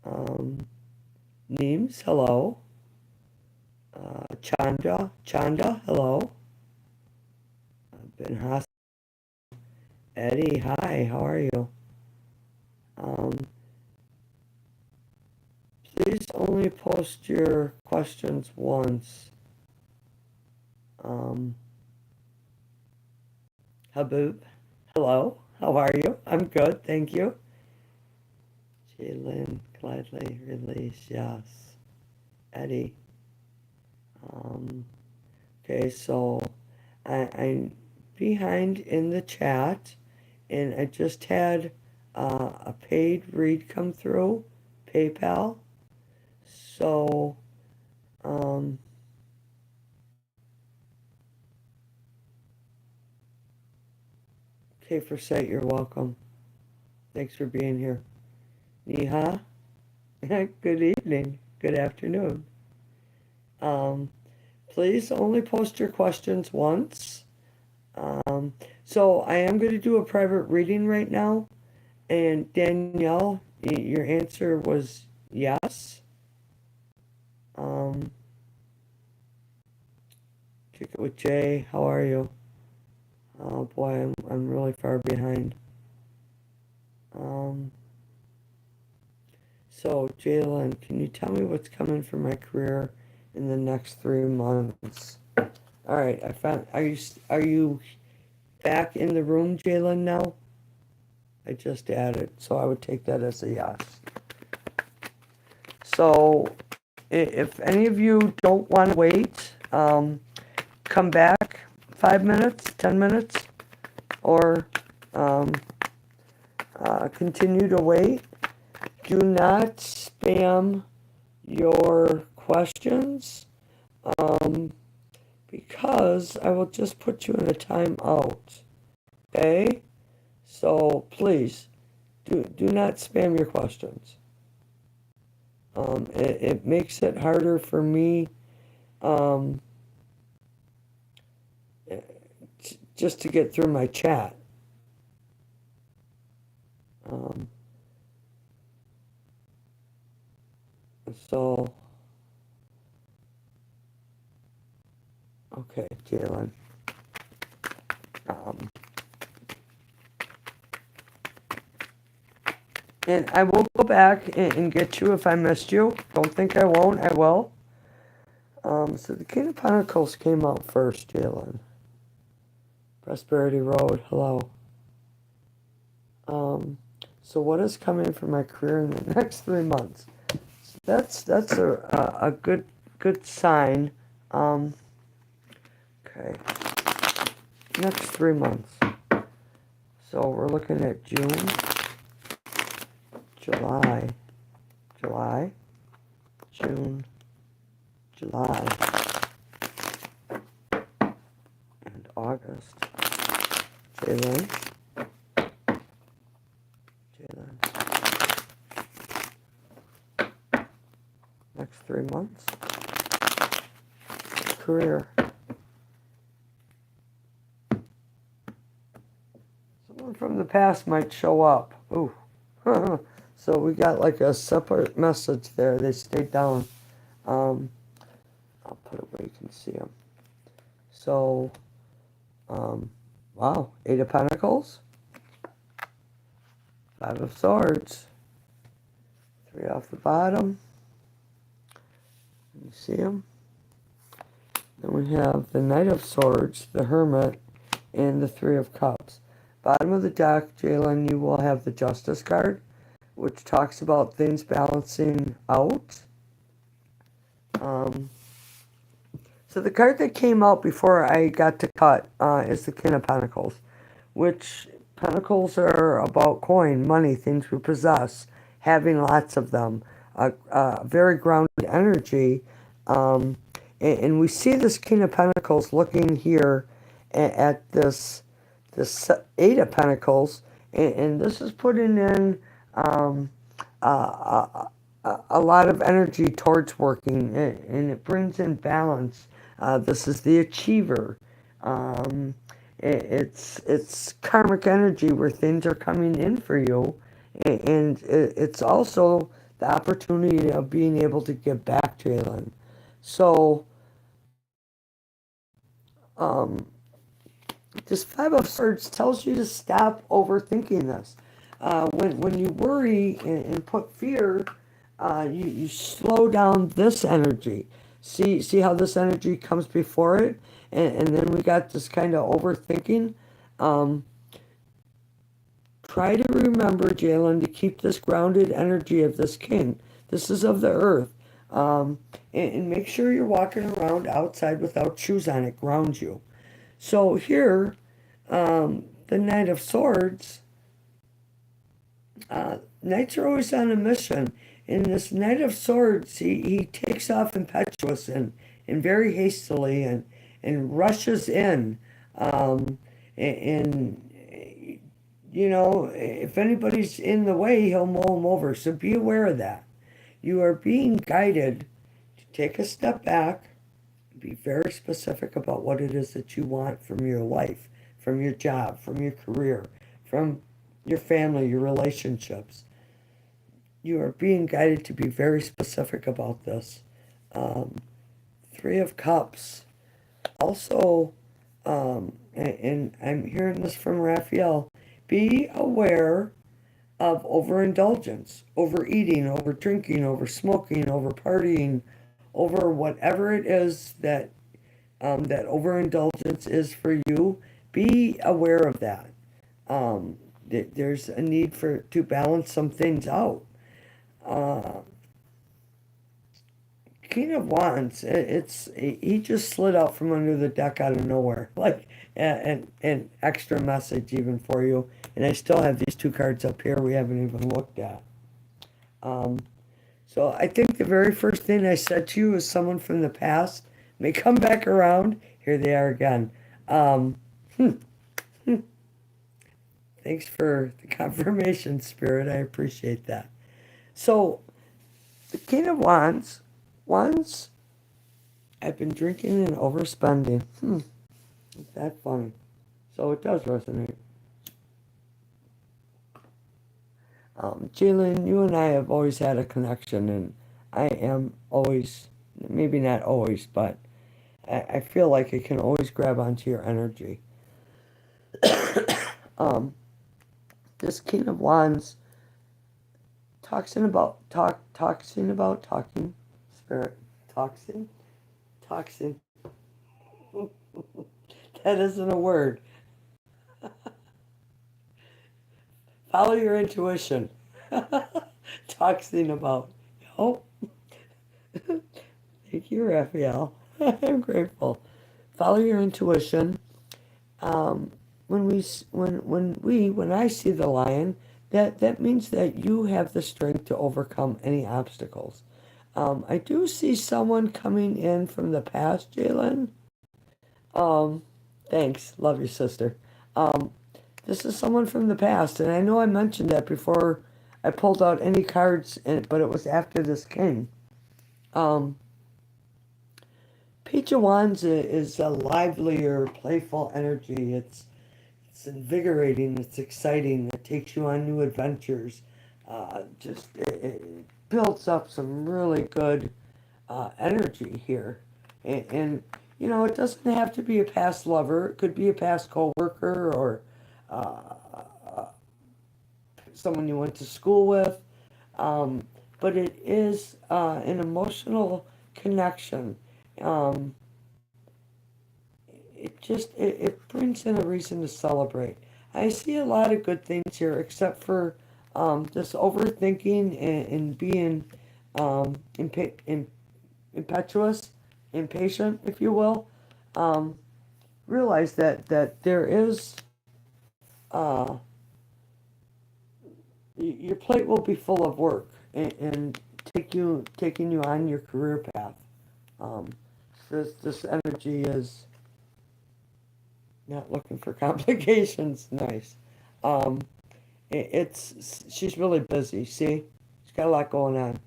Um, Neems, hello. Chanda, hello. Ben Eddie, hi, how are you? Um, please only post your questions once. Um, Habib, hello, how are you? I'm good, thank you. Jalen, gladly release, yes. Eddie, um, okay, so I'm behind in the chat, and I just had a paid read come through, PayPal. So, um, Okay, for sight, you're welcome. Thanks for being here. Niha, good evening, good afternoon. Um, Please only post your questions once. Um, so I am going to do a private reading right now. And Danielle, your answer was yes. Um, Kick it with Jay. How are you? Oh boy, I'm really far behind. Um, so Jalen, can you tell me what's coming for my career in the next 3 months? All right, I found. Are you back in the room, Jalen? Now I just added, so I would take that as a yes. So if any of you don't want to wait, come back 5 minutes, 10 minutes, or um, continue to wait. Do not spam your questions because I will just put you in a timeout. Okay? So please do not spam your questions. It makes it harder for me just to get through my chat. Um, so, okay, Jalen. Um, and I will go back and get you if I missed you. Don't think I won't. I will. So the King of Pentacles came out first, Jalen. Prosperity Road. Hello. So what is coming for my career in the next 3 months? That's a good sign. Okay. Next 3 months. So we're looking at June, July, June, July, and August. Jalen. Next 3 months. Career. Someone from the past might show up. Ooh. So we got like a separate message there. They stayed down. I'll put it where you can see them. So, wow. 8 of Pentacles. 5 of Swords. 3 off the bottom. You see them? Then we have the Knight of Swords, the Hermit, and the 3 of Cups. Bottom of the deck, Jalen, you will have the Justice card, which talks about things balancing out. So the card that came out before I got to cut is the King of Pentacles, which Pentacles are about coin, money, things we possess, having lots of them, very grounded energy. And we see this King of Pentacles looking here at this 8 of Pentacles, and this is putting in a lot of energy towards working, and it brings in balance. This is the achiever. It's karmic energy where things are coming in for you, and it's also the opportunity of being able to give back, Jalen. So, this 5 of Swords tells you to stop overthinking this. When you worry and put fear, you slow down this energy. See how this energy comes before it? And then we got this kind of overthinking. Try to remember, Jalen, to keep this grounded energy of this king. This is of the earth. And make sure you're walking around outside without shoes on it. Ground you. So here, the Knight of Swords, knights are always on a mission. In this Knight of Swords, he takes off impetuous and very hastily and rushes in. And if anybody's in the way, he'll mow them over. So be aware of that. You are being guided to take a step back, be very specific about what it is that you want from your life, from your job, from your career, from your family, your relationships. You are being guided to be very specific about this. Um, Three of Cups. Also, and I'm hearing this from Raphael, be aware of overindulgence, overeating, over drinking, over smoking, over partying, over whatever it is that overindulgence is for you. Be aware of that. There's a need to balance some things out. Uh, King of Wands, he just slid out from under the deck out of nowhere, like an extra message even for you. And I still have these two cards up here we haven't even looked at. Um, so I think the very first thing I said to you is someone from the past may come back around. Here they are again. Um, hmm, Thanks for the confirmation, Spirit. I appreciate that. So the King of Wands, once I've been drinking and overspending. Is that funny? So it does resonate. Jalen, you and I have always had a connection, and I am always, maybe not always, but I feel like I can always grab onto your energy. Um, this King of Wands talking, spirit, toxin. That isn't a word. Follow your intuition. Talking about. Oh, thank you, Raphael. I'm grateful. Follow your intuition. Um, when I see the lion, that means that you have the strength to overcome any obstacles. I do see someone coming in from the past, Jalen. Um, Thanks, love you, sister. Um, this is someone from the past, and I know I mentioned that before I pulled out any cards, but it was after this king. Um, Peach of Wands is a livelier, playful energy. It's invigorating, it's exciting, it takes you on new adventures. It builds up some really good energy here. It doesn't have to be a past lover, it could be a past coworker or uh, someone you went to school with. Um, but it is an emotional connection. Um, it brings in a reason to celebrate. I see a lot of good things here, except for this overthinking and being impetuous, impatient, if you will. Um, Realize that there is uh, your plate will be full of work and taking you on your career path. Um, this energy is not looking for complications. Nice. Um, she's really busy. See, she's got a lot going on.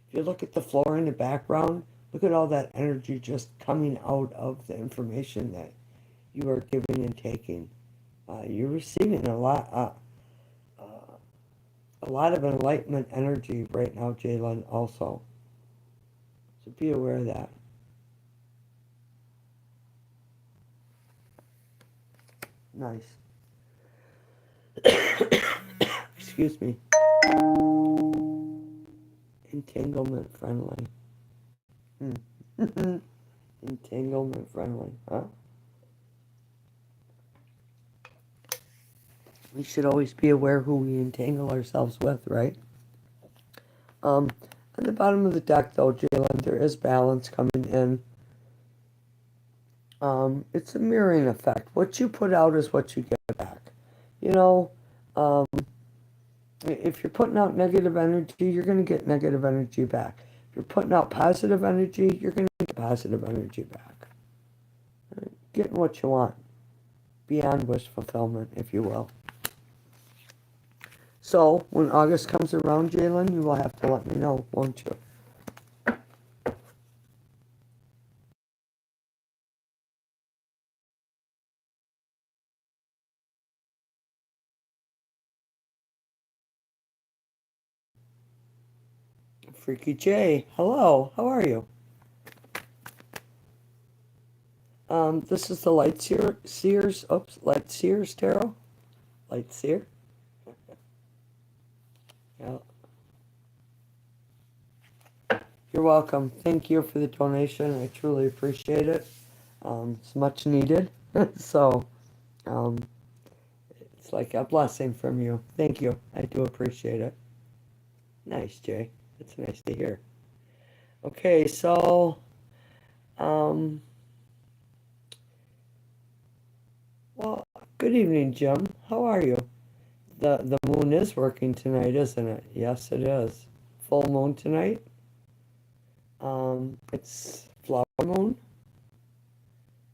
If you look at the floor in the background, look at all that energy just coming out of the information that you are giving and taking. You're receiving a lot of enlightenment energy right now, Jalen. Also, so be aware of that. Nice. Excuse me. Entanglement friendly. Entanglement friendly, huh? We should always be aware who we entangle ourselves with, right? At the bottom of the deck, though, Jalen, there is balance coming in. It's a mirroring effect. What you put out is what you get back. You know, um, if you're putting out negative energy, you're going to get negative energy back. If you're putting out positive energy, you're going to get positive energy back. Getting what you want. beyond wish fulfillment, if you will. So when August comes around, Jalen, you will have to let me know, won't you? Freaky J, hello, how are you? This is the Light Seers Tarot. Light Seer? Yeah. You're welcome. Thank you for the donation. I truly appreciate it. It's much needed. So, um, it's like a blessing from you. Thank you. I do appreciate it. Nice, Jay. That's nice to hear. Okay, so, um, well, good evening, Jim. How are you? The moon is working tonight, isn't it? Yes, it is. Full moon tonight. It's flower moon.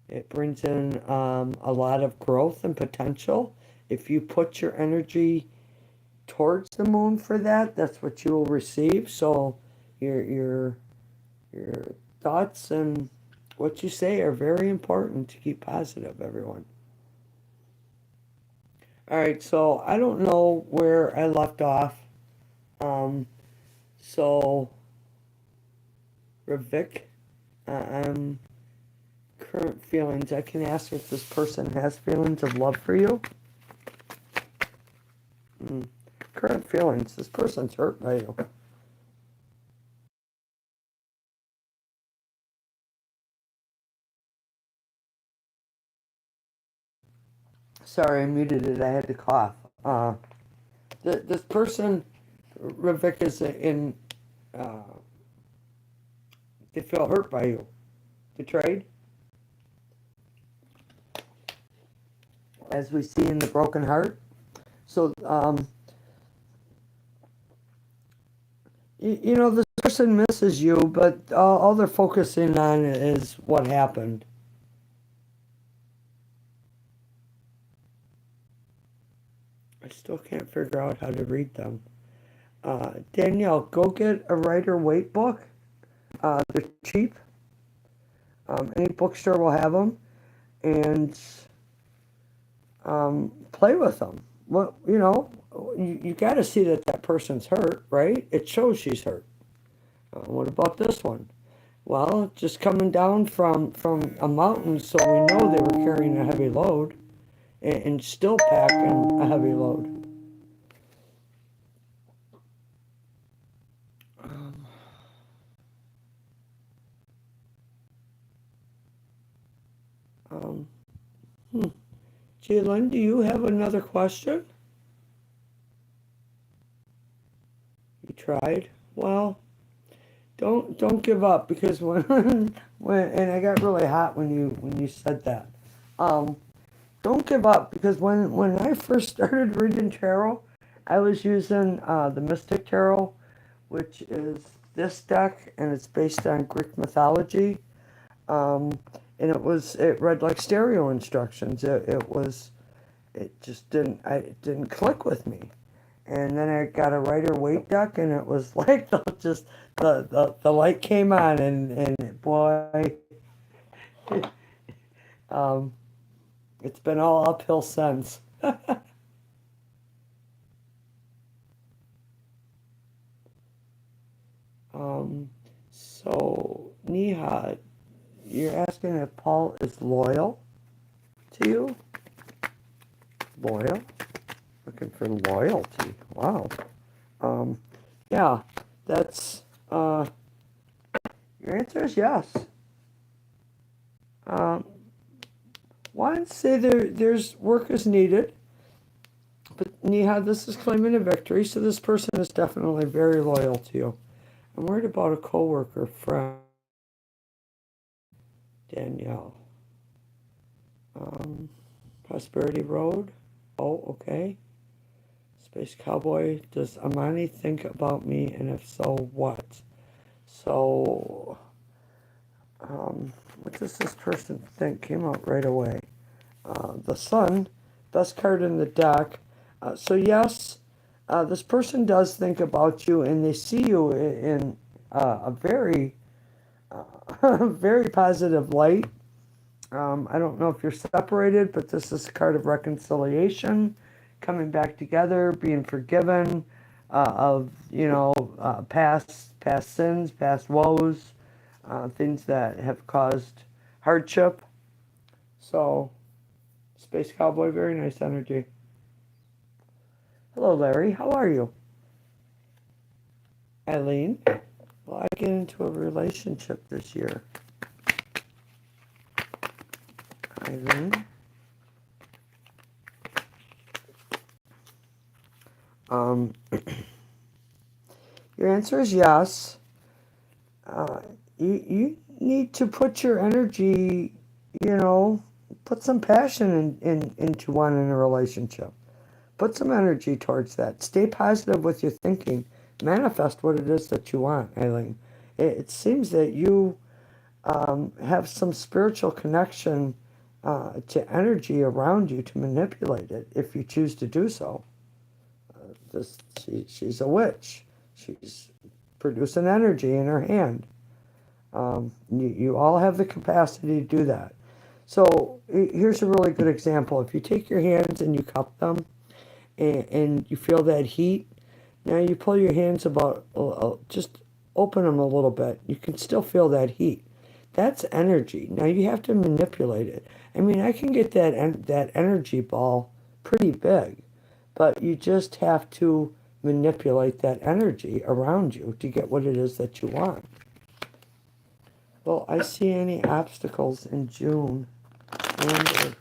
It brings in a lot of growth and potential. If you put your energy towards the moon for that, that's what you will receive. So your thoughts and what you say are very important to keep positive, everyone. All right, so I don't know where I left off. Um, so Ravik, I'm current feelings. I can ask if this person has feelings of love for you. Current feelings. This person's hurt by you. Sorry, I muted it. I had to cough. This person, Ravik, is in. Uh, they feel hurt by you, betrayed, as we see in the broken heart. So, you know, this person misses you, but all they're focusing on is what happened. I still can't figure out how to read them. Danielle, go get a Rider Waite book. They're cheap. Any bookstore will have them, and play with them. Well, you know, you got to see that that person's hurt, right? It shows she's hurt. What about this one? Well, just coming down from a mountain, so we know they were carrying a heavy load and still packing a heavy load. Um, um, hmm. Jalen, do you have another question? You tried? Well, don't give up because when and I got really hot when you said that. Um, don't give up because when I first started reading tarot, I was using the Mystic Tarot, which is this deck, and it's based on Greek mythology. Um, and it read like stereo instructions. It just it didn't click with me. And then I got a Rider Waite deck, and it was like the light came on, and boy, um, it's been all uphill since. Um, so Niha, you're asking if Paul is loyal to you? Loyal? Looking for loyalty. Wow. Um, yeah, that's your answer is yes. Um, One say there's work is needed, but Niha, this is claiming a victory, so this person is definitely very loyal to you. I'm worried about a coworker, friend, Danielle. Um, Prosperity Road. Oh, okay. Space Cowboy. Does Amani think about me, and if so, what? So, what does this person think? Came out right away. the Sun, best card in the deck. So yes, this person does think about you, and they see you in a very, very positive light. I don't know if you're separated, but this is a card of reconciliation, coming back together, being forgiven of past sins, past woes, things that have caused hardship. So, Space Cowboy, very nice energy. Hello, Larry. How are you? Eileen, will I get into a relationship this year? Eileen? Um, your answer is yes. You need to put your energy, put some passion into wanting a relationship. Put some energy towards that. Stay positive with your thinking. Manifest what it is that you want, Eileen. It seems that you have some spiritual connection to energy around you to manipulate it if you choose to do so. She's a witch. She's producing energy in her hand. You all have the capacity to do that. So here's a really good example. If you take your hands and you cup them and you feel that heat, now you pull your hands about, just open them a little bit. You can still feel that heat. That's energy. Now you have to manipulate it. I mean, I can get that energy ball pretty big, but you just have to manipulate that energy around you to get what it is that you want. Well, I see any obstacles in June. Amber.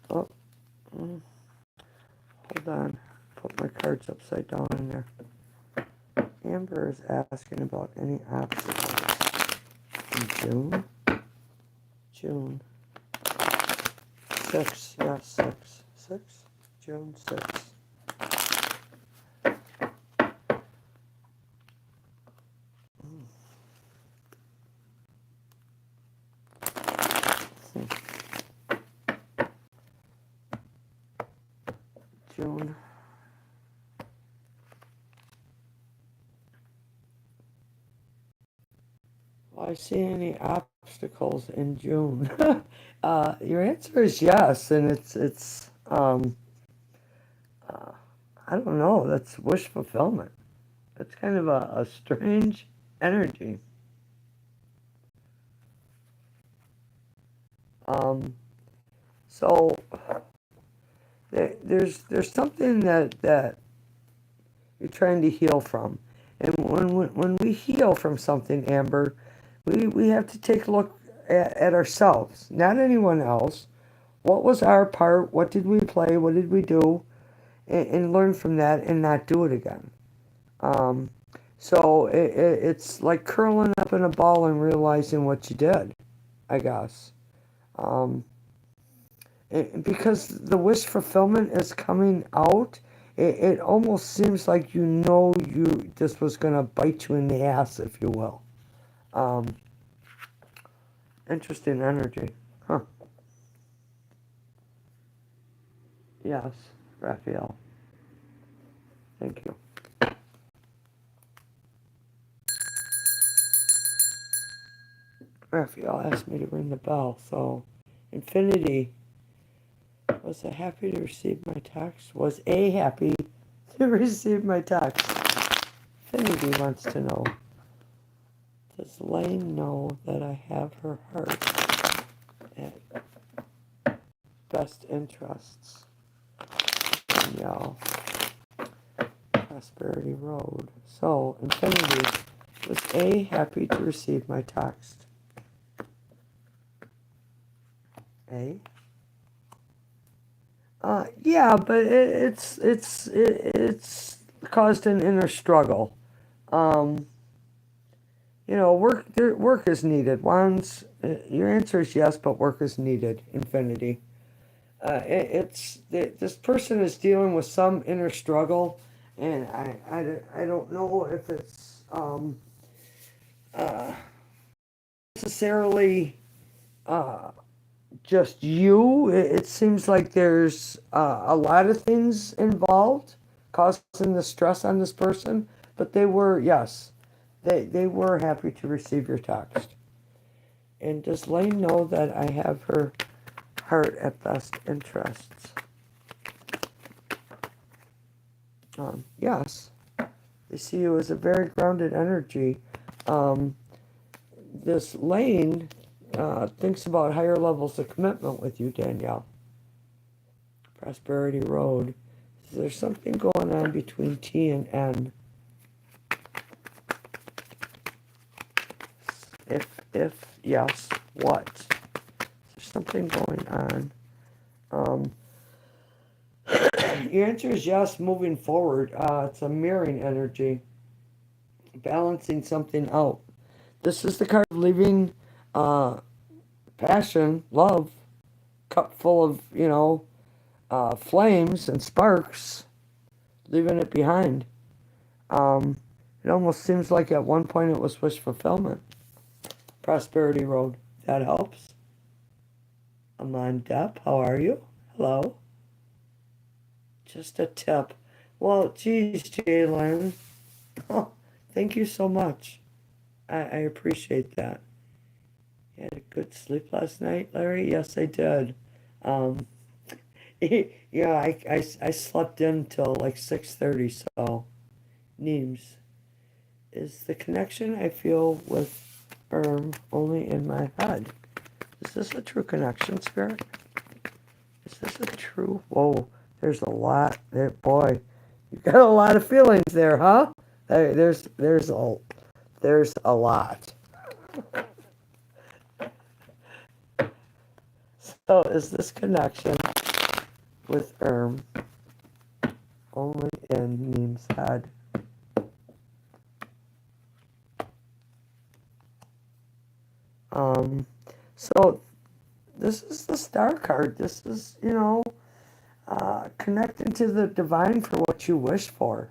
Oh, hold on. Put my cards upside down in there. Amber is asking about any obstacles in June. June 6. Yes, 6. 6? June 6. June. Well, I see any obstacles in June. Your answer is yes, and it's I don't know. That's wish fulfillment. It's kind of a strange energy. So there's something that you're trying to heal from, and when we heal from something, Amber, we have to take a look at ourselves, not anyone else. What was our part? What did we play? What did we do? And learn from that and not do it again. Um, so it's like curling up in a ball and realizing what you did, I guess. Um, because the wish fulfillment is coming out, it almost seems like this was going to bite you in the ass, if you will. Um, Interesting energy. Huh. Yes, Raphael. Thank you. Raphael asked me to ring the bell, so Infinity was happy to receive my text. Was happy to receive my text. Infinity wants to know, does Lane know that I have her heart at best interests? And y'all, Prosperity Road. So, Infinity, was happy to receive my text? A? Yeah, but it's caused an inner struggle. Um, work is needed. Your answer is yes, but work is needed. Infinity. This person is dealing with some inner struggle, and I don't know if it's uh, necessarily just you. It seems like there's a lot of things involved causing the stress on this person, but they were, yes, they were happy to receive your text. And does Lane know that I have her heart at best interests? Yes. They see you as a very grounded energy. Um, this Lane thinks about higher levels of commitment with you, Danielle. Prosperity Road. So there's something going on between T and N. If yes, what? There's something going on. The answer is yes, moving forward. It's a mirroring energy, balancing something out. This is the card of leaving passion, love, cup full of, flames and sparks, leaving it behind. It almost seems like at one point it was wish fulfillment. Prosperity Road. That helps. Aman Depp, how are you? Hello. Just a tip. Well, geez, Jalen. Oh, thank you so much. I appreciate that. You had a good sleep last night, Larry? Yes, I did. Um, yeah, I slept in till like 6:30, so Neems. Is the connection I feel with only in my head? Is this a true connection, Spirit? Is this a true... Whoa, there's a lot there. Boy, you got a lot of feelings there, huh? There's a lot. So is this connection with only in Neem's head? So this is the star card. This is, connecting to the divine for what you wish for.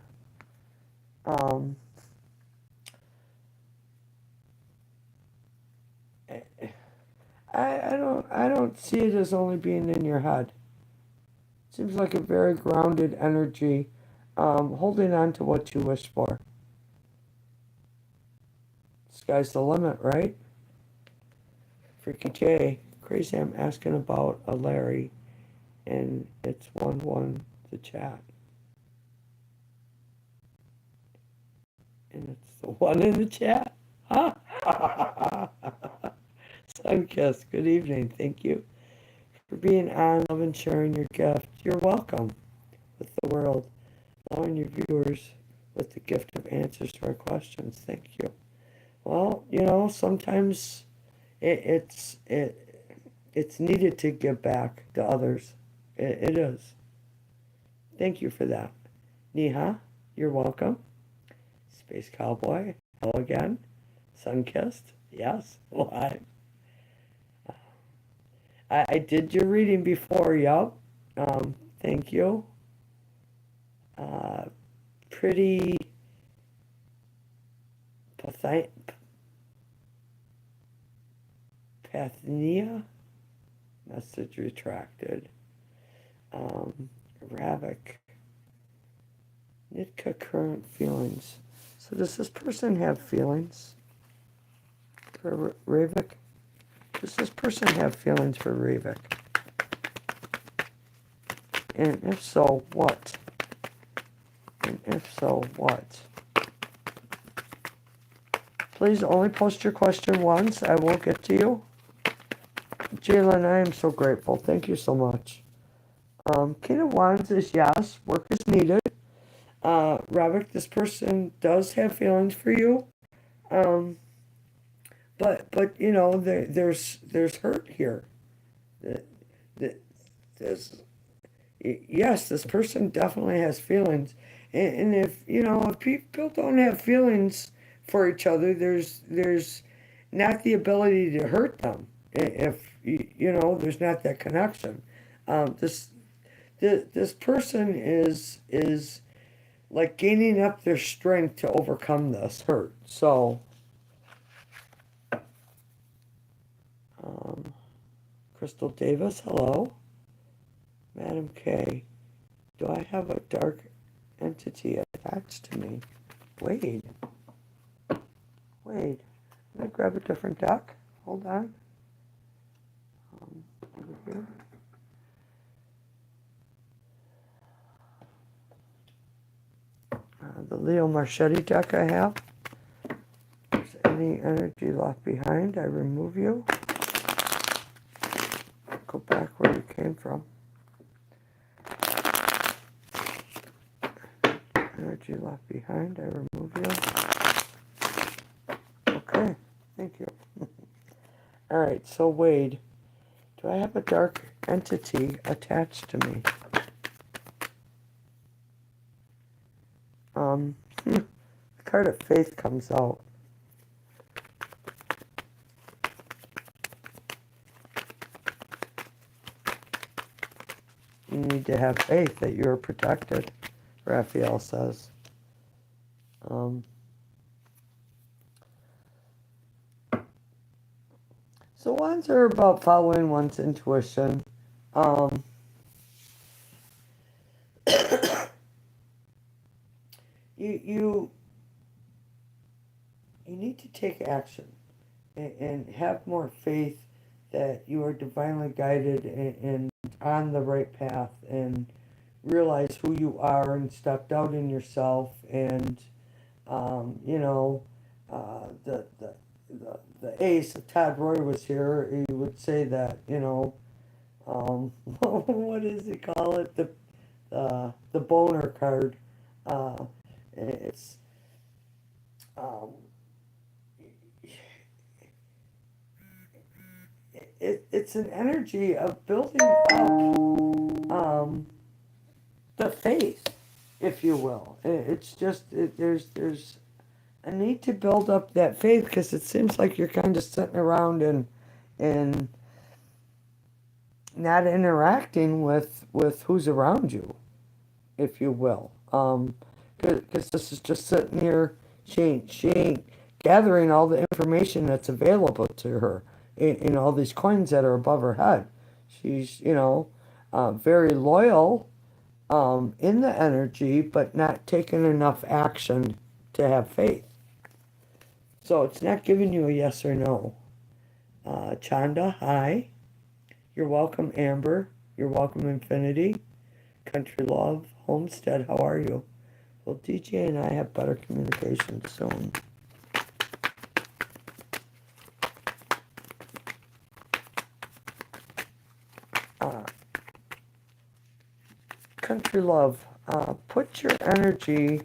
Um, I don't see it as only being in your head. Seems like a very grounded energy, holding on to what you wish for. Sky's the limit, right? Freaky J, crazy. I'm asking about a Larry, and it's 1-1 the chat, and it's the one in the chat. Huh? Sunkiss, good evening. Thank you for being on, love and sharing your gift. You're welcome with the world, allowing your viewers with the gift of answers to our questions. Thank you. Well, sometimes it's needed to give back to others. It is. Thank you for that. Neha, you're welcome. Space Cowboy, hello again. Sunkissed, yes, live. I did your reading before, yup. Thank you. Uh, pretty Pathnia, message retracted. Ravik, Nitka, current feelings. So does this person have feelings for Ravik? Does this person have feelings for Ravik? And if so, what? And if so, what? Please only post your question once. I will get to you. Jalen, I am so grateful. Thank you so much. King of Wands is yes, work is needed. Ravik, this person does have feelings for you. But there's hurt here. There's, yes, this person definitely has feelings, and if people don't have feelings for each other, there's not the ability to hurt them. If there's not that connection. This person is like gaining up their strength to overcome this hurt. So, Crystal Davis, hello. Madam K, do I have a dark entity attached to me? Wade. I'm gonna grab a different deck. Hold on. Over here. The Leo Marchetti deck I have. If there's any energy left behind, I remove you. Go back where you came from. Energy left behind, I remove you. Okay, thank you. Alright, so Wade, do I have a dark entity attached to me? The card of faith comes out. You need to have faith that you're protected, Raphael says. So wands are about following one's intuition. You need to take action and have more faith that you are divinely guided and on the right path, and realize who you are and stepped out in yourself. And the ace, if Todd Roy was here, he would say that, what does he call it? The boner card. It's it's an energy of building up the faith, if you will. It's just there's a need to build up that faith, because it seems like you're kind of sitting around and not interacting with who's around you, if you will. Because this is just sitting here. She ain't gathering all the information that's available to her in all these coins that are above her head. She's, very loyal in the energy, but not taking enough action to have faith. So it's not giving you a yes or no. Chanda, hi. You're welcome, Amber. You're welcome, Infinity. Country Love, Homestead, how are you? Well, DJ and I have better communication soon. Country Love, put your energy,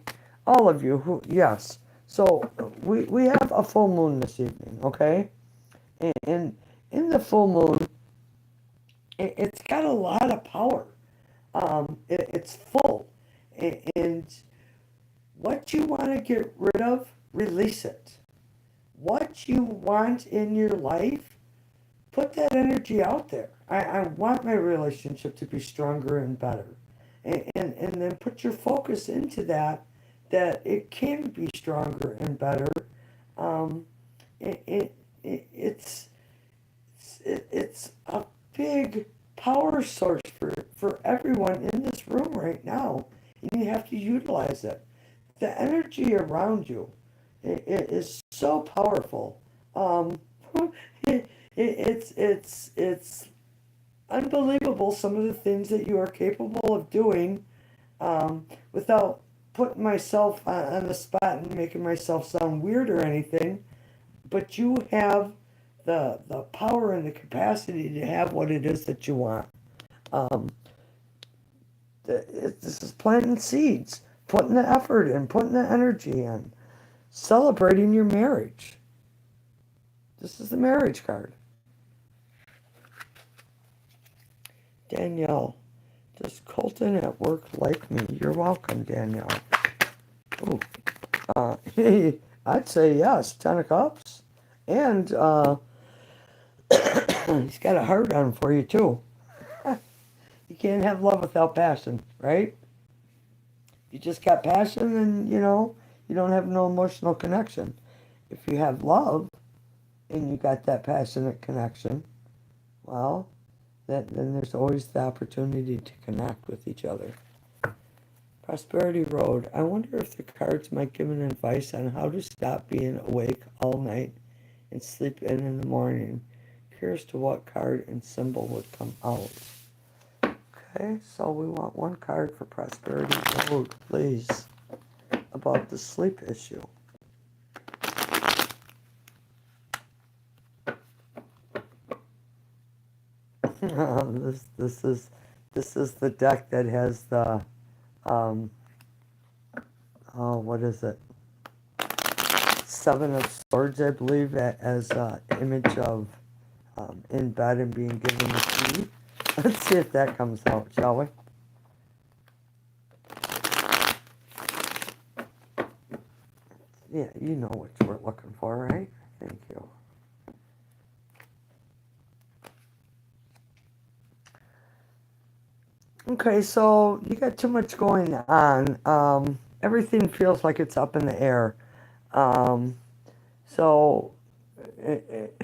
all of you, yes. So we have a full moon this evening, okay? And in the full moon, it's got a lot of power. It's full. And what you want to get rid of, release it. What you want in your life, put that energy out there. I want my relationship to be stronger and better. And then put your focus into that it can be stronger and better. It's a big power source for everyone in this room right now, and you have to utilize it. The energy around you, it is so powerful. It's unbelievable, some of the things that you are capable of doing, without putting myself on the spot and making myself sound weird or anything. But you have the power and the capacity to have what it is that you want. This is planting seeds, putting the effort in, putting the energy in, celebrating your marriage. This is the marriage card. Danielle, does Colton at work like me? You're welcome, Danielle. Ooh. I'd say yes, 10 of Cups. And he's got a heart on for you, too. You can't have love without passion, right? You just got passion and, you don't have no emotional connection. If you have love and you got that passionate connection, well, then there's always the opportunity to connect with each other. Prosperity Road. I wonder if the cards might give an advice on how to stop being awake all night and sleep in the morning. Curious to what card and symbol would come out. Okay, so we want one card for Prosperity Road, please, about the sleep issue. This is the deck that has the what is it? Seven of Swords, I believe, as an image of in bed and being given the key. Let's see if that comes out, shall we? Yeah, you know what we're looking for, right? Thank you. Okay, so you got too much going on. Everything feels like it's up in the air. Um, so it,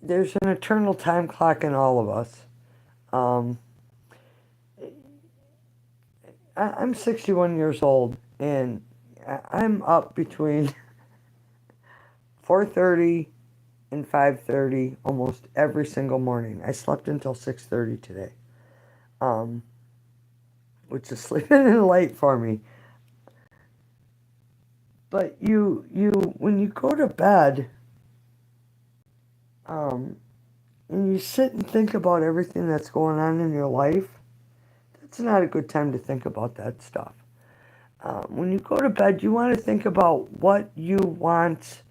there's an eternal time clock in all of us. Um, I'm 61 years old, and I'm up between 4:30 and 5:30 almost every single morning. I slept until 6:30 today, um, which is sleeping in late for me. But when you go to bed, um, and you sit and think about everything that's going on in your life, that's not a good time to think about that stuff. When you go to bed, you want to think about what you want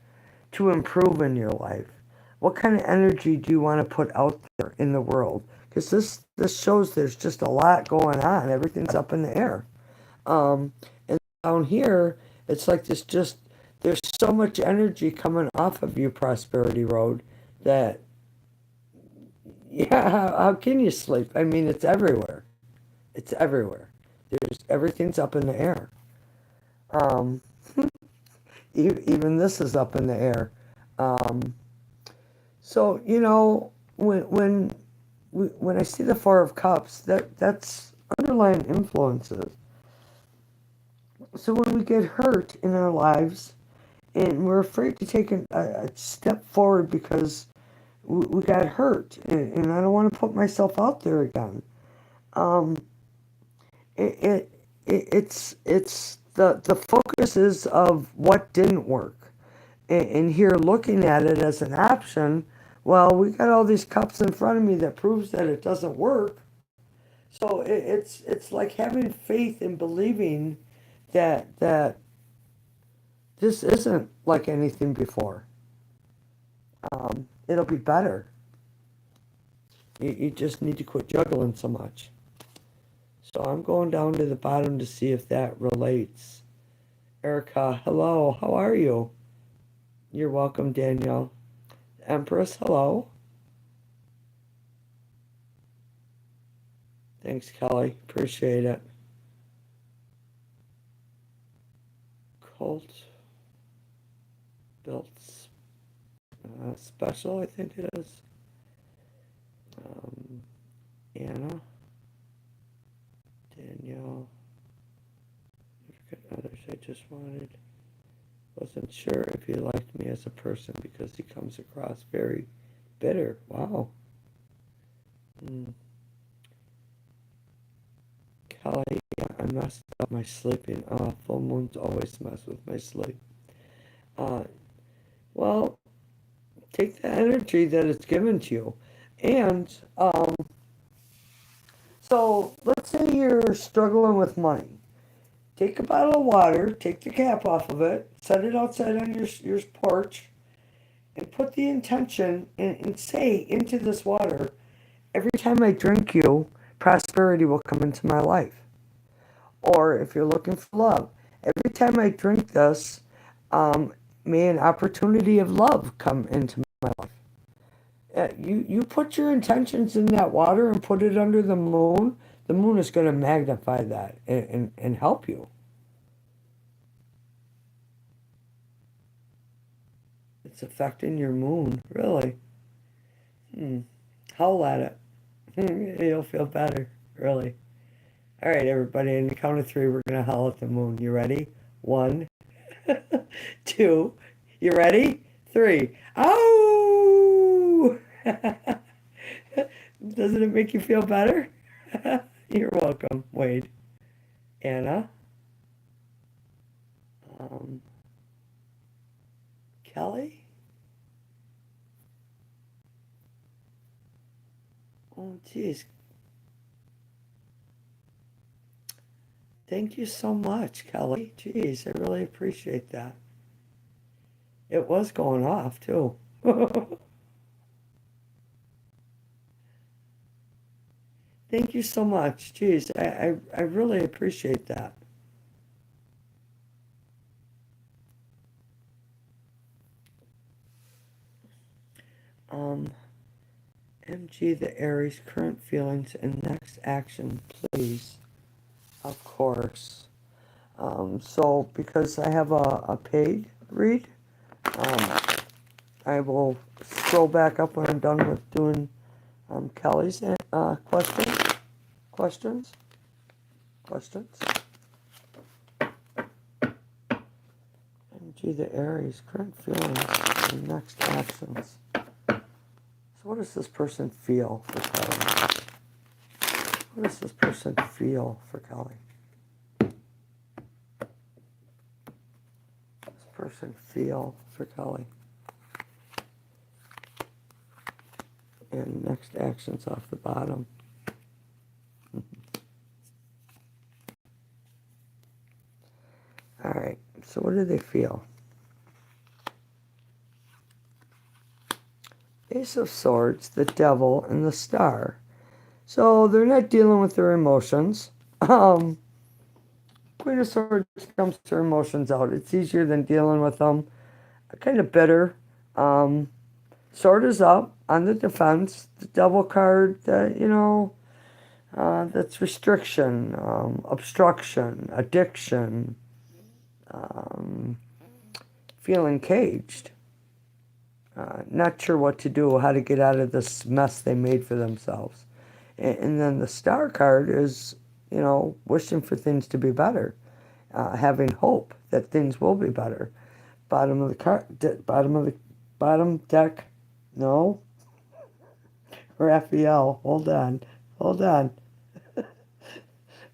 to improve in your life. What kind of energy do you want to put out there in the world? Because this shows there's just a lot going on. Everything's up in the air. And down here, it's like there's so much energy coming off of you, Prosperity Road, that, yeah, how can you sleep? I mean, it's everywhere. It's everywhere. Everything's up in the air. Um, even this is up in the air. Um, so when I see the Four of Cups, that's underlying influences. So when we get hurt in our lives and we're afraid to take a step forward because we got hurt, and I don't want to put myself out there again. Um, it, it's the focus is of what didn't work, and here looking at it as an option. Well, we got all these cups in front of me that proves that it doesn't work. So it's like having faith and believing that this isn't like anything before. It'll be better. You just need to quit juggling so much. So I'm going down to the bottom to see if that relates. Erica, hello. How are you? You're welcome, Danielle. Empress, hello. Thanks, Kelly. Appreciate it. Colt built special, I think it is. Um, Anna, Danielle, others I just wanted. Wasn't sure if he liked me as a person because he comes across very bitter. Wow. Mm. Kelly, I messed up my sleeping. Full moons always mess with my sleep. Uh, well, take the energy that it's given to you. And so let's say you're struggling with money. Take a bottle of water, take the cap off of it, set it outside on your porch, and put the intention and say into this water, every time I drink you, prosperity will come into my life. Or if you're looking for love, every time I drink this, may an opportunity of love come into my life. You put your intentions in that water and put it under the moon is going to magnify that and help you. It's affecting your moon, really. Hmm. Howl at it. You'll feel better, really. All right, everybody, in the count of three, we're going to howl at the moon. You ready? One, two. You ready? Three. Oh! Doesn't it make you feel better? You're welcome, Wade. Anna, um, Kelly. Oh, geez. Thank you so much, Kelly. Geez, I really appreciate that. It was going off, too. Thank you so much. Geez, I really appreciate that. Um, MG, the Aries, current feelings and next action, please. Of course. So because I have a paid read, um, I will scroll back up when I'm done with doing Kelly's questions, questions. MG, the Aries, current feelings and next actions. So what does this person feel for Kelly? What does this person feel for Kelly? This person feel for Kelly? And next actions off the bottom. All right, so what do they feel? Ace of Swords, the Devil, and the Star. So they're not dealing with their emotions. Um, Queen of Swords comes their emotions out. It's easier than dealing with them. Kind of bitter. Um, Sword is up on the defense. The Devil card, that's restriction, obstruction, addiction, um, feeling caged. Not sure what to do, how to get out of this mess they made for themselves. And then the Star card is, wishing for things to be better, having hope that things will be better. Bottom of the card, bottom deck. No, Raphael, hold on.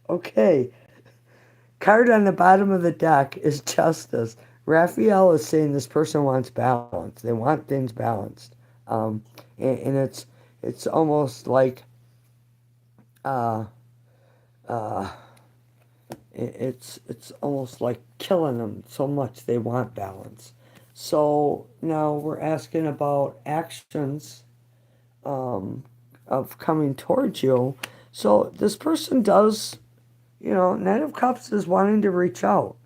Okay, card on the bottom of the deck is justice. Raphael is saying this person wants balance. They want things balanced, and it's almost like uh, uh, it's almost like killing them so much they want balance. So now we're asking about actions of coming towards you. So this person does, Knight of Cups is wanting to reach out.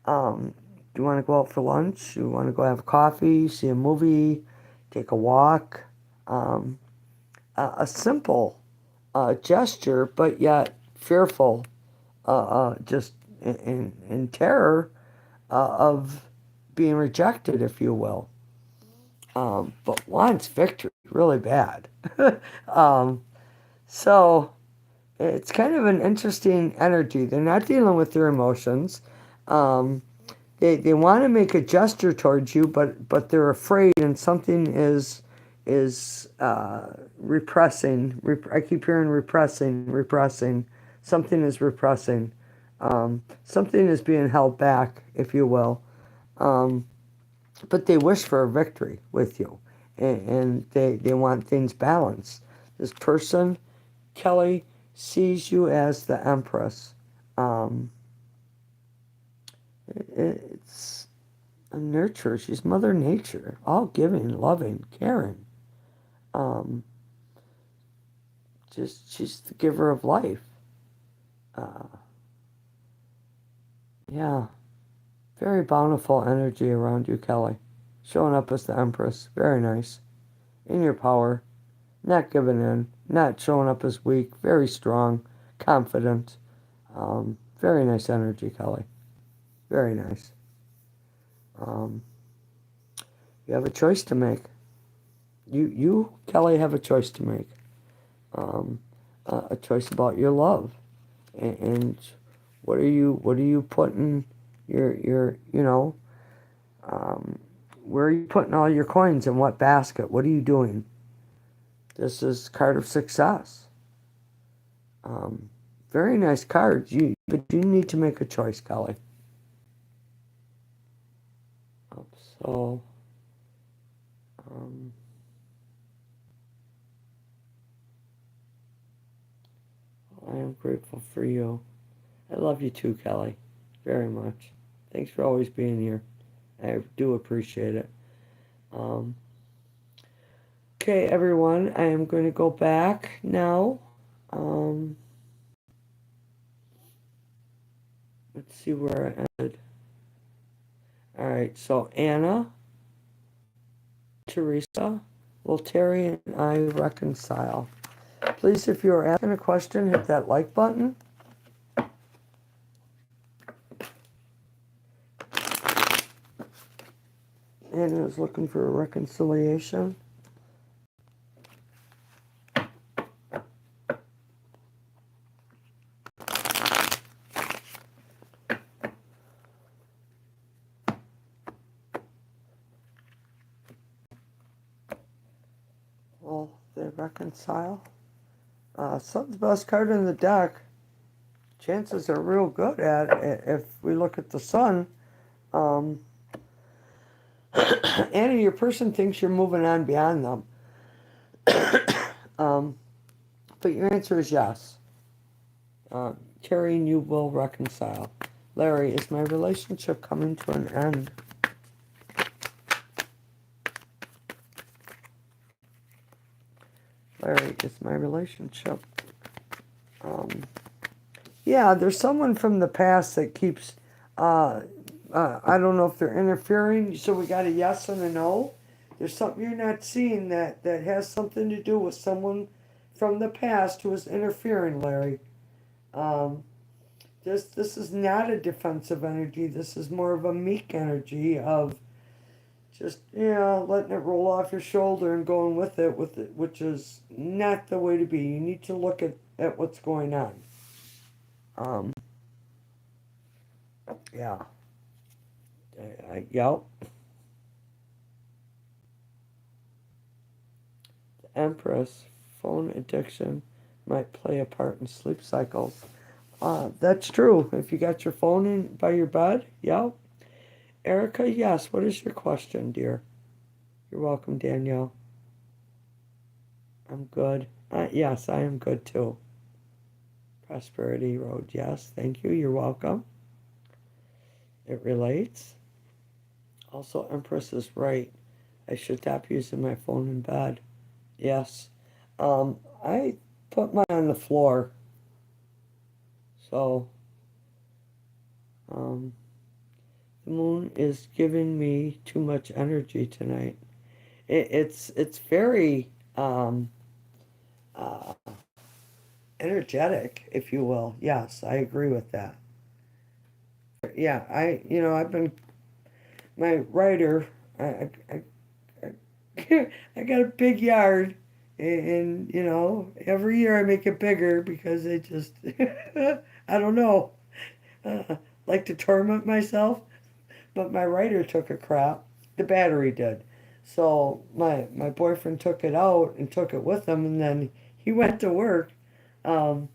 You want to go out for lunch? You want to go have coffee, see a movie, take a walk? Um, a simple gesture, but yet fearful, just in terror of being rejected, if you will. But wants victory really bad. um, so it's kind of an interesting energy. They're not dealing with their emotions. Um, they want to make a gesture towards you, but they're afraid, and something is repressing. I keep hearing repressing. Something is repressing. Something is being held back, if you will. Um, but they wish for a victory with you, and they want things balanced. This person, Kelly, sees you as the Empress. Um, it's a nurturer. She's Mother Nature, all giving, loving, caring. Um, just she's the giver of life. Uh, yeah, very bountiful energy around you, Kelly. Showing up as the Empress, very nice. In your power, not giving in, not showing up as weak, very strong, confident. Very nice energy, Kelly. Very nice. Um, you have a choice to make. you, Kelly, have a choice to make. Um, a choice about your love, and what are you putting your where are you putting all your coins in what basket? What are you doing? This is card of success. Um, Very nice cards. But you need to make a choice, Kelly. So, um, I am grateful for you. I love you too, Kelly, very much. Thanks for always being here. I do appreciate it. Um, okay, everyone, I am going to go back now. Um, let's see where I ended. All right, so Anna, Teresa, will Terry and I reconcile? Please, if you're asking a question, hit that like button. Anna is looking for a reconciliation. Will they reconcile? Sun's best card in the deck. Chances are real good at it if we look at the sun. Um, Anna, your person thinks you're moving on beyond them. um, but your answer is yes. Terry and you will reconcile. Larry, is my relationship coming to an end? Larry, is my relationship... yeah, there's someone from the past that keeps... I don't know if they're interfering, so we got a yes and a no. There's something you're not seeing that has something to do with someone from the past who is interfering, Larry. Um, this is not a defensive energy. This is more of a meek energy of just, letting it roll off your shoulder and going with it, which is not the way to be. You need to look at what's going on. Um, yeah. Yep. Empress, phone addiction might play a part in sleep cycles. That's true. If you got your phone in by your bed, yep. Erica, yes. What is your question, dear? You're welcome, Danielle. I'm good. Yes, I am good too. Prosperity Road, yes. Thank you. You're welcome. It relates. Also, Empress is right. I should stop using my phone in bed. Yes. I put mine on the floor. So, um, the moon is giving me too much energy tonight. It's very uh, energetic, if you will. Yes, I agree with that. Yeah, I've been my writer. I, I got a big yard, and every year I make it bigger because I just I don't know, like to torment myself. But my writer took a crap. The battery did. So my boyfriend took it out and took it with him, and then he went to work, um,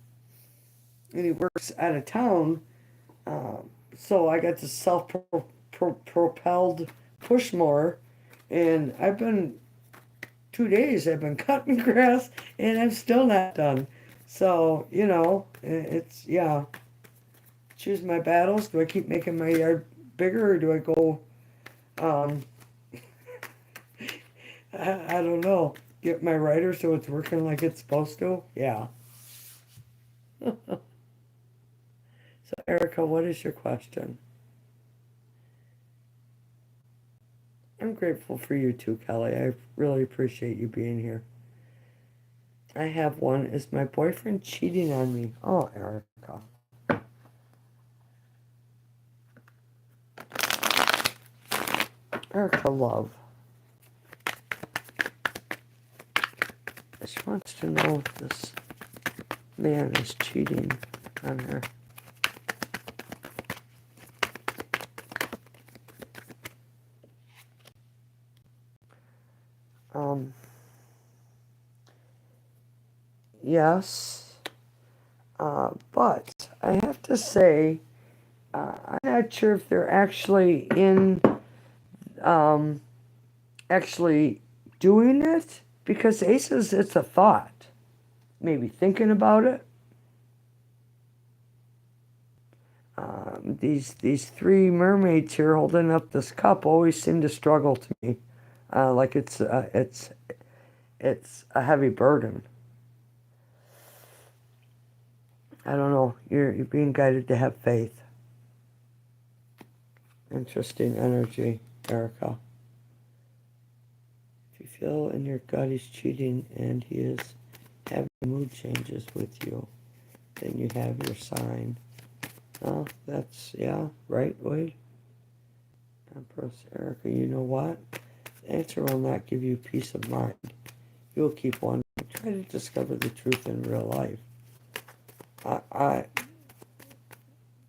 and he works out of town. So I got the self-propelled push mower, and I've been 2 days. I've been cutting grass, and I'm still not done. So it's yeah. Choose my battles. Do I keep making my yard bigger, or do I go? Um, I don't know. Get my writer so it's working like it's supposed to? Yeah. So, Erica, what is your question? I'm grateful for you too, Kelly. I really appreciate you being here. I have one. Is my boyfriend cheating on me? Oh, Erica. Erica, love. to know if this man is cheating on her. Yes, but I have to say, I'm not sure if they're actually actually doing it, because Ace says it's a thought, maybe thinking about it. These three mermaids here holding up this cup always seem to struggle to me, like it's a heavy burden. I don't know. You're being guided to have faith. Interesting energy, Erica. If you feel in your gut he's cheating and he is having mood changes with you, then you have your sign. Oh, that's, yeah, right, Wade? Empress, Erica, you know what? The answer will not give you peace of mind. You will keep wondering. Try to discover the truth in real life.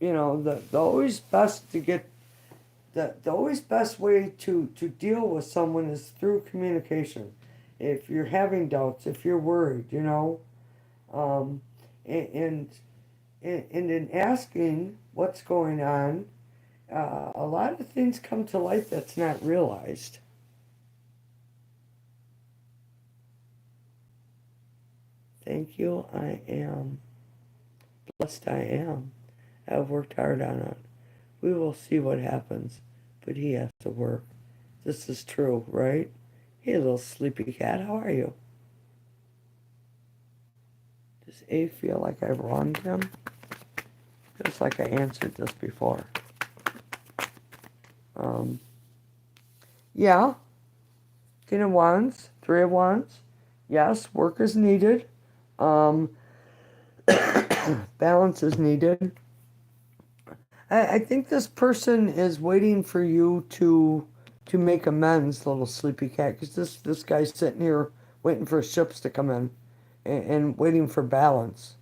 You know, the always best to get, the always best way to deal with someone is through communication. If you're having doubts, if you're worried, you know, and in asking what's going on, a lot of things come to light that's not realized. Thank you. I am blessed. I am. I've worked hard on it. We will see what happens, but he has to work. This is true, right? Hey, little sleepy cat, how are you? Does A feel like I wronged him? Feels like I answered this before. Yeah. King of Wands, Three of Wands. Yes, work is needed. Balance is needed. I think this person is waiting for you to make amends, little sleepy cat, because this guy's sitting here waiting for ships to come in and waiting for balance.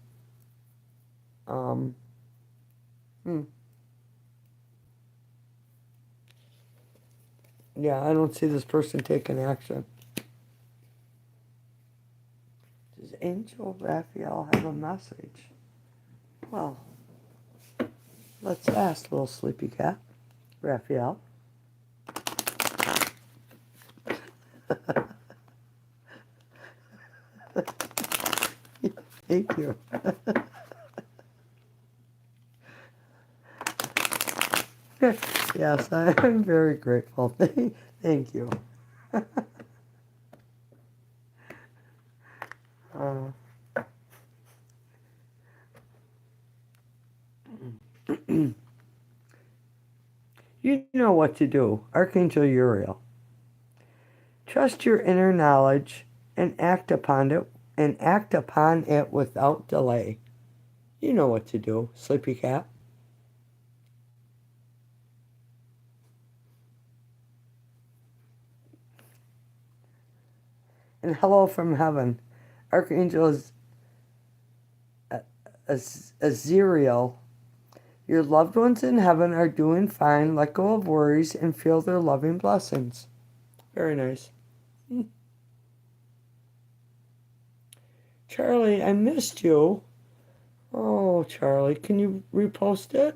Yeah, I don't see this person taking action. Does Angel Raphael have a message? Well, let's ask, little sleepy cat. Raphael. Thank you. Yes, I'm very grateful. Thank you. You know what to do, Archangel Uriel. Trust your inner knowledge and act upon it without delay. You know what to do, sleepy cat. And hello from heaven. Archangel Azriel. Your loved ones in heaven are doing fine. Let go of worries and feel their loving blessings. Very nice. Charlie, I missed you. Oh, Charlie, can you repost it?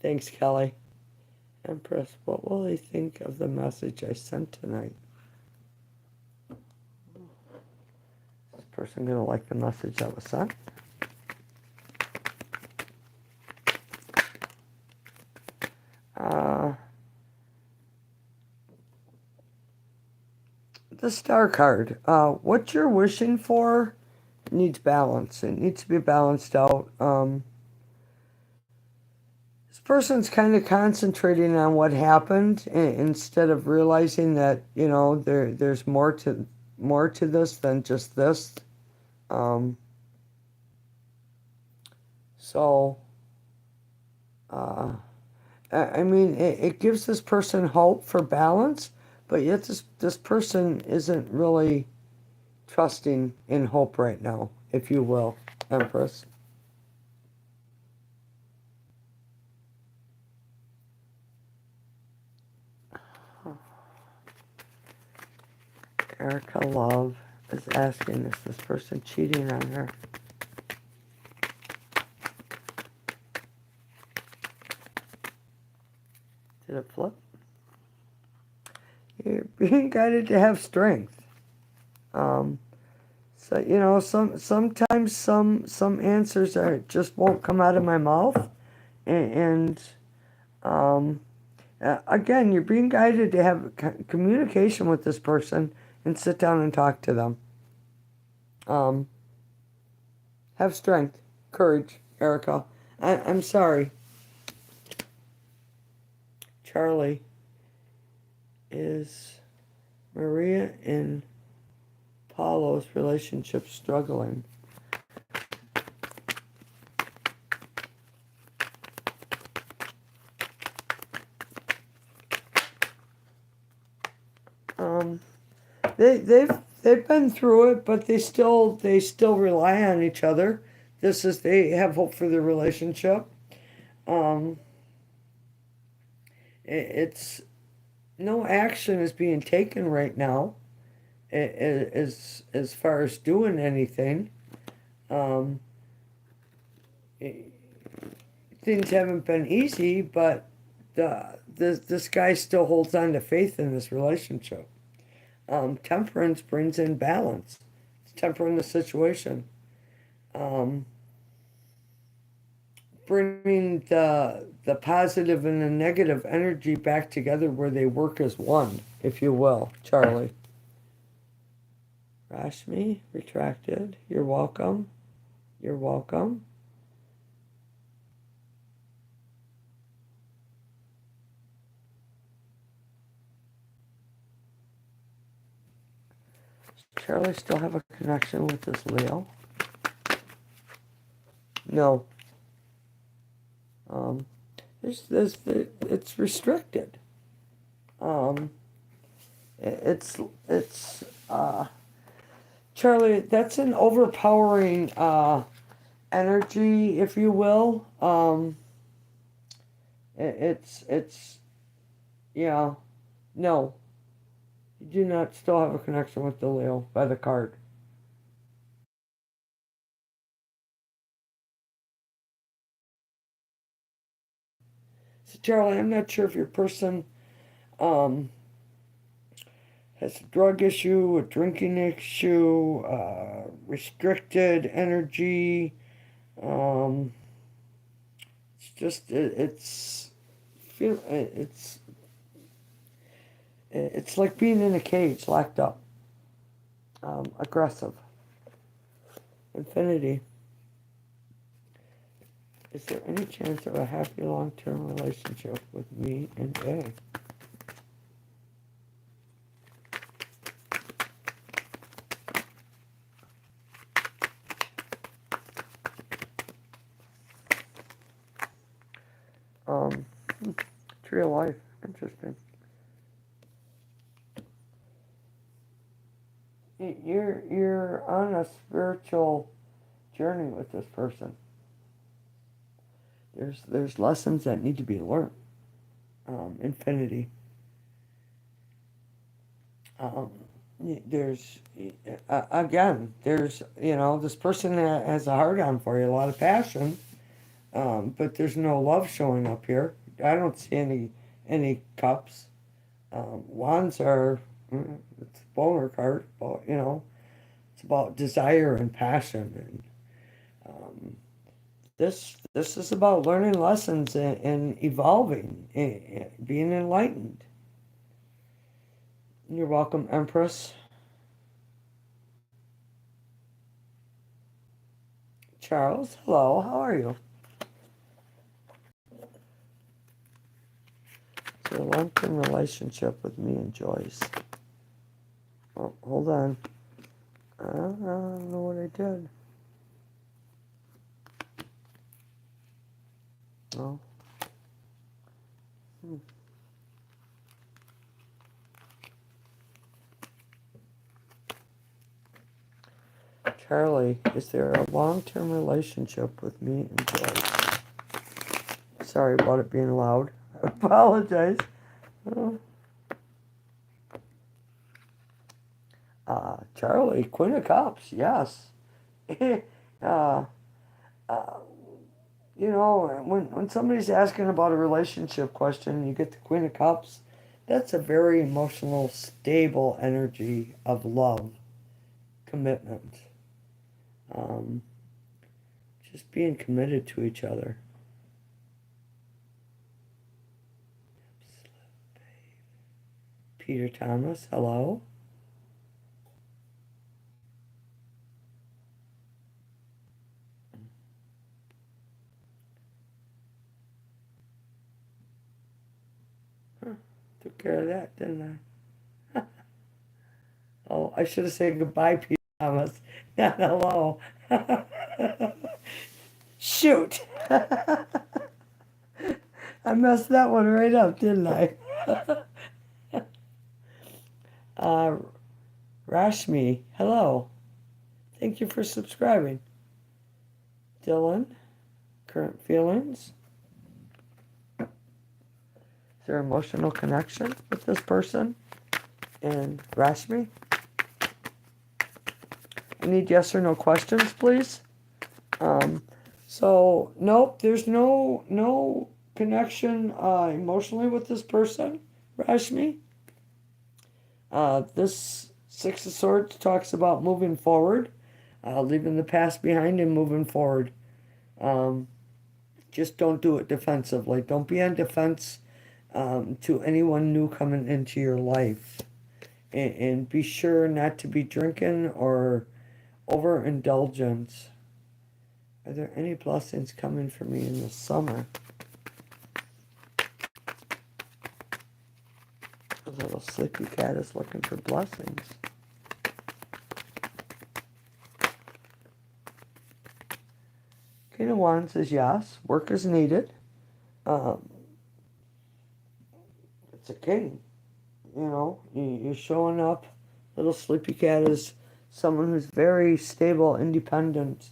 Thanks, Kelly. Empress, what will they think of the message I sent tonight? Is this person going to like the message that was sent? The star card. What you're wishing for needs balance. It needs to be balanced out. This person's kind of concentrating on what happened instead of realizing that, you know, there's more to this than just this. So, I mean, it gives this person hope for balance, But yet this person isn't really trusting in hope right now, if you will, Empress. Erica Love is asking, is this person cheating on her? Did it flip? You're being guided to have strength. So sometimes some answers just won't come out of my mouth, and again, you're being guided to have communication with this person and sit down and talk to them. Have strength, courage, Erica. I'm sorry, Charlie. Is Maria and Paulo's relationship struggling? They've been through it, but they still rely on each other. They have hope for their relationship. It's no action is being taken right now, as far as doing anything. Um, Things haven't been easy, but this guy still holds on to faith in this relationship. Temperance brings in balance. It's tempering the situation. Bringing the positive and the negative energy back together where they work as one, if you will, Charlie. Rashmi, retracted. You're welcome. You're welcome. Does Charlie still have a connection with this Leo? No. It's restricted. It's Charlie, that's an overpowering energy, if you will. It's yeah, no, you do not still have a connection with the Leo by the card. So Charlie, I'm not sure if your person um has a drug issue, a drinking issue, restricted energy. Um, it's just it's like being in a cage, locked up, aggressive. Infinity. Is there any chance of a happy long-term relationship with me and A? Um, Tree of Life. Interesting. You're on a spiritual journey with this person. There's lessons that need to be learned. Infinity. Um, there's again, there's this person that has a heart on for you, a lot of passion, but there's no love showing up here. I don't see any cups. Wands are it's a boner card, but it's about desire and passion, and this is about learning lessons and evolving, being enlightened. You're welcome, Empress. Charles, hello, how are you? So a long-term relationship with me and Joyce. Oh, hold on. I don't know what I did. Oh. Charlie, is there a long-term relationship with me and Joyce? Sorry about it being loud. I apologize. Charlie, Queen of Cups, yes. uh, uh, when somebody's asking about a relationship question and you get the Queen of Cups, that's a very emotional, stable energy of love, commitment. Um, just being committed to each other. Peter Thomas, hello. Huh, took care of that, didn't I? Oh, I should have said goodbye, Peter Thomas. Not hello. Shoot. I messed that one right up, didn't I? uh, Rashmi, hello. Thank you for subscribing. Dylan, current feelings. Is there emotional connection with this person? And Rashmi? I need yes or no questions, please. So nope, there's no connection emotionally with this person, Rashmi. This Six of Swords talks about moving forward, leaving the past behind and moving forward. Um, just don't do it defensively. Don't be on defense to anyone new coming into your life. And be sure not to be drinking or overindulgence. Are there any blessings coming for me in the summer? A little sleepy cat is looking for blessings. King of Wands says yes. Work is needed. Um, it's a king. You're showing up. Little sleepy cat is someone who's very stable, independent,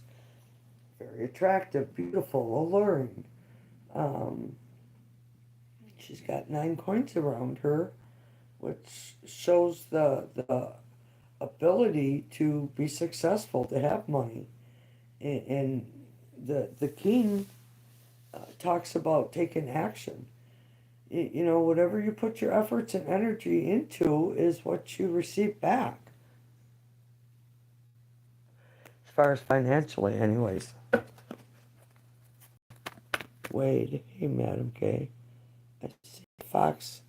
very attractive, beautiful, alluring. Um, she's got 9 coins around her, which shows the ability to be successful, to have money. And the king talks about taking action. Whatever you put your efforts and energy into is what you receive back. As far as financially, anyways. Wade, hey, Madam K. I see a fox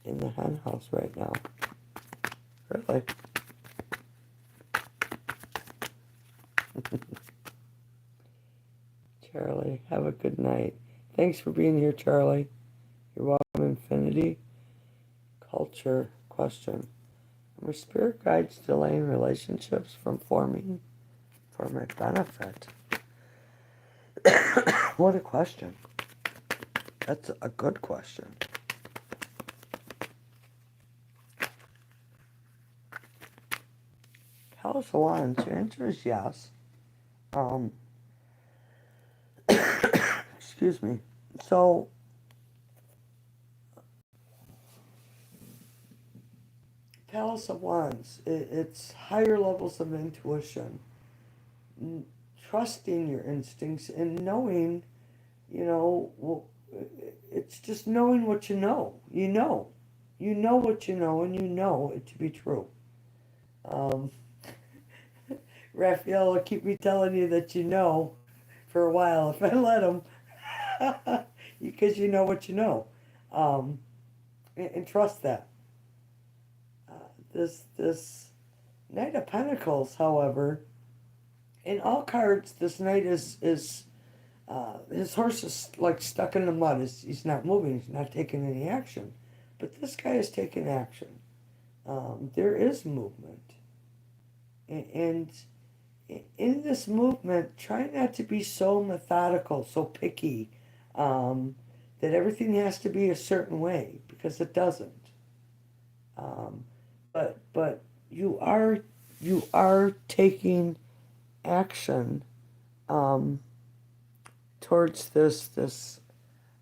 in the hen house right now. Really? Charlie, have a good night. Thanks for being here, Charlie. You're welcome, Infinity. Culture question. Are my spirit guides delaying relationships from forming for my benefit? What a question. That's a good question. Palace of Wands, your answer is yes. Excuse me. So, Palace of Wands, it's higher levels of intuition, trusting your instincts and knowing, well, it's just knowing what you know. You know what you know, and you know it to be true. Um, Raphael will keep me telling you that you know for a while if I let him, because you know what you know, um, and trust that. This Knight of Pentacles, however, in all cards, this knight is his horse is like stuck in the mud. He's not moving. He's not taking any action. But this guy is taking action. There is movement, and in this movement, try not to be so methodical, so picky, that everything has to be a certain way, because it doesn't. Um, but you are taking action um, towards this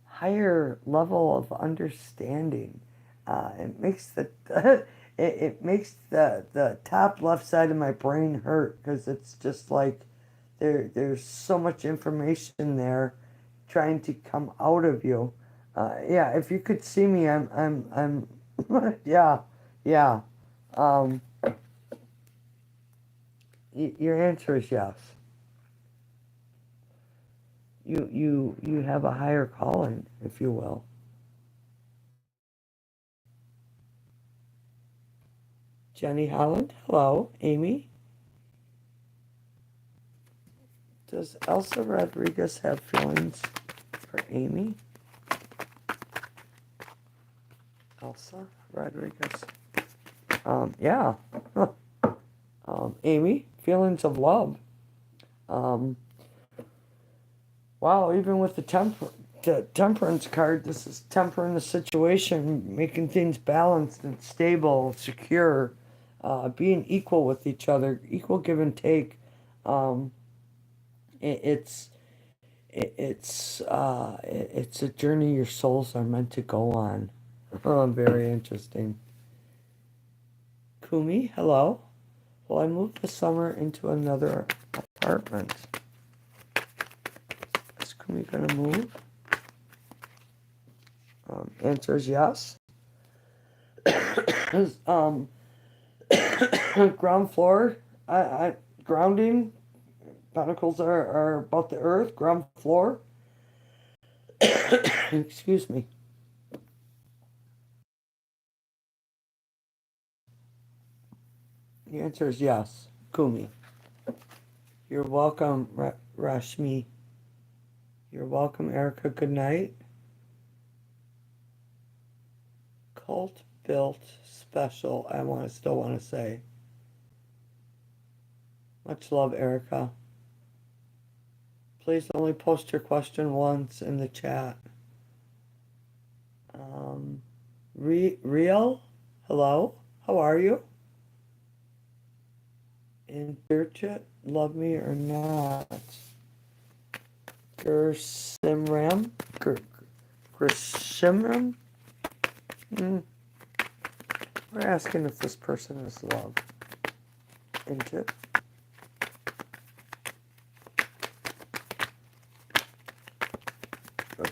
higher level of understanding. It makes it makes the top left side of my brain hurt because it's just like there's so much information there trying to come out of you. Yeah, if you could see me, I'm yeah, yeah. Um, your answer is yes. You have a higher calling, if you will. Jenny Holland, hello. Amy, does Elsa Rodriguez have feelings for Amy? Elsa Rodriguez. Yeah. Amy, feelings of love. Um, wow, even with the temperance card, this is tempering the situation, making things balanced and stable, secure, being equal with each other, equal give and take. Um, it, it's it's a journey your souls are meant to go on. Oh, very interesting. Kumi, hello. Well, I moved this summer into another apartment. Is Kumi gonna move? Answer is yes. um, ground floor. I grounding. Pentacles are about the earth. Ground floor. Excuse me. The answer is yes. Kumi. You're welcome, Rashmi. You're welcome, Erica. Good night. Cult built special. Still want to say. Much love, Erica. Please only post your question once in the chat. Real? Hello? How are you? In Birchit, love me or not? Gersimram? Gersimram? We're asking if this person is loved. Into it.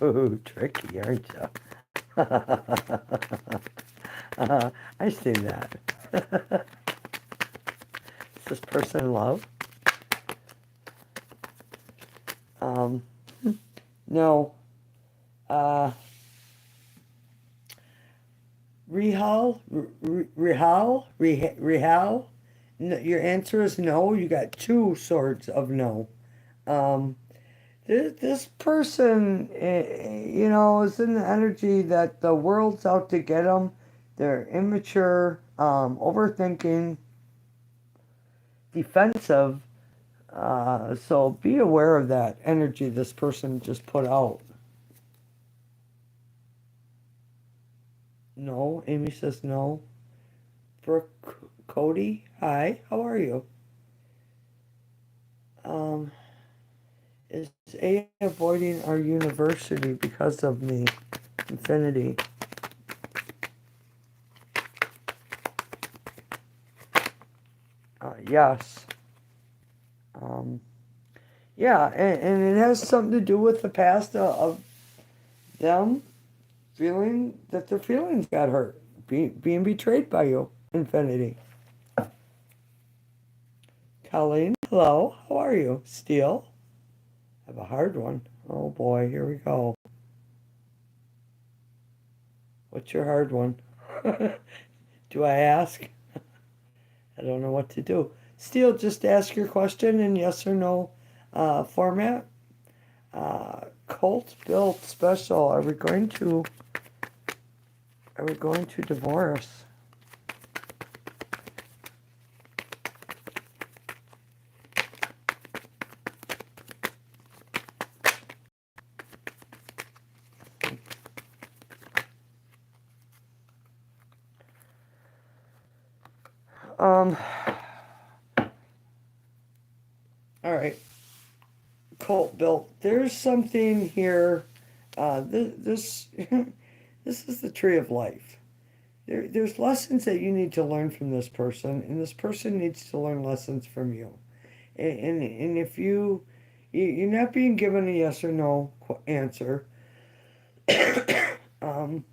Oh, tricky, aren't you? I see that. Is this person in love? No. Rihal? No, your answer is no. You got two swords of no. Um, this person, is in the energy that the world's out to get them. They're immature, overthinking, defensive. So be aware of that energy this person just put out. No, Amy says no. Brooke Cody, hi, how are you? Is A avoiding our university because of me? Infinity. Yes. Yeah, and it has something to do with the past of them feeling that their feelings got hurt, being betrayed by you, Infinity. Colleen, hello, how are you? Steel, I have a hard one. Oh boy, here we go. What's your hard one? Do I ask? I don't know what to do. Steel, just ask your question in yes or no format. Cult built special. Are we going to divorce? right. Colt built. There's something here. This this is the tree of life. There's lessons that you need to learn from this person, and this person needs to learn lessons from you. And if you're not being given a yes or no answer, um,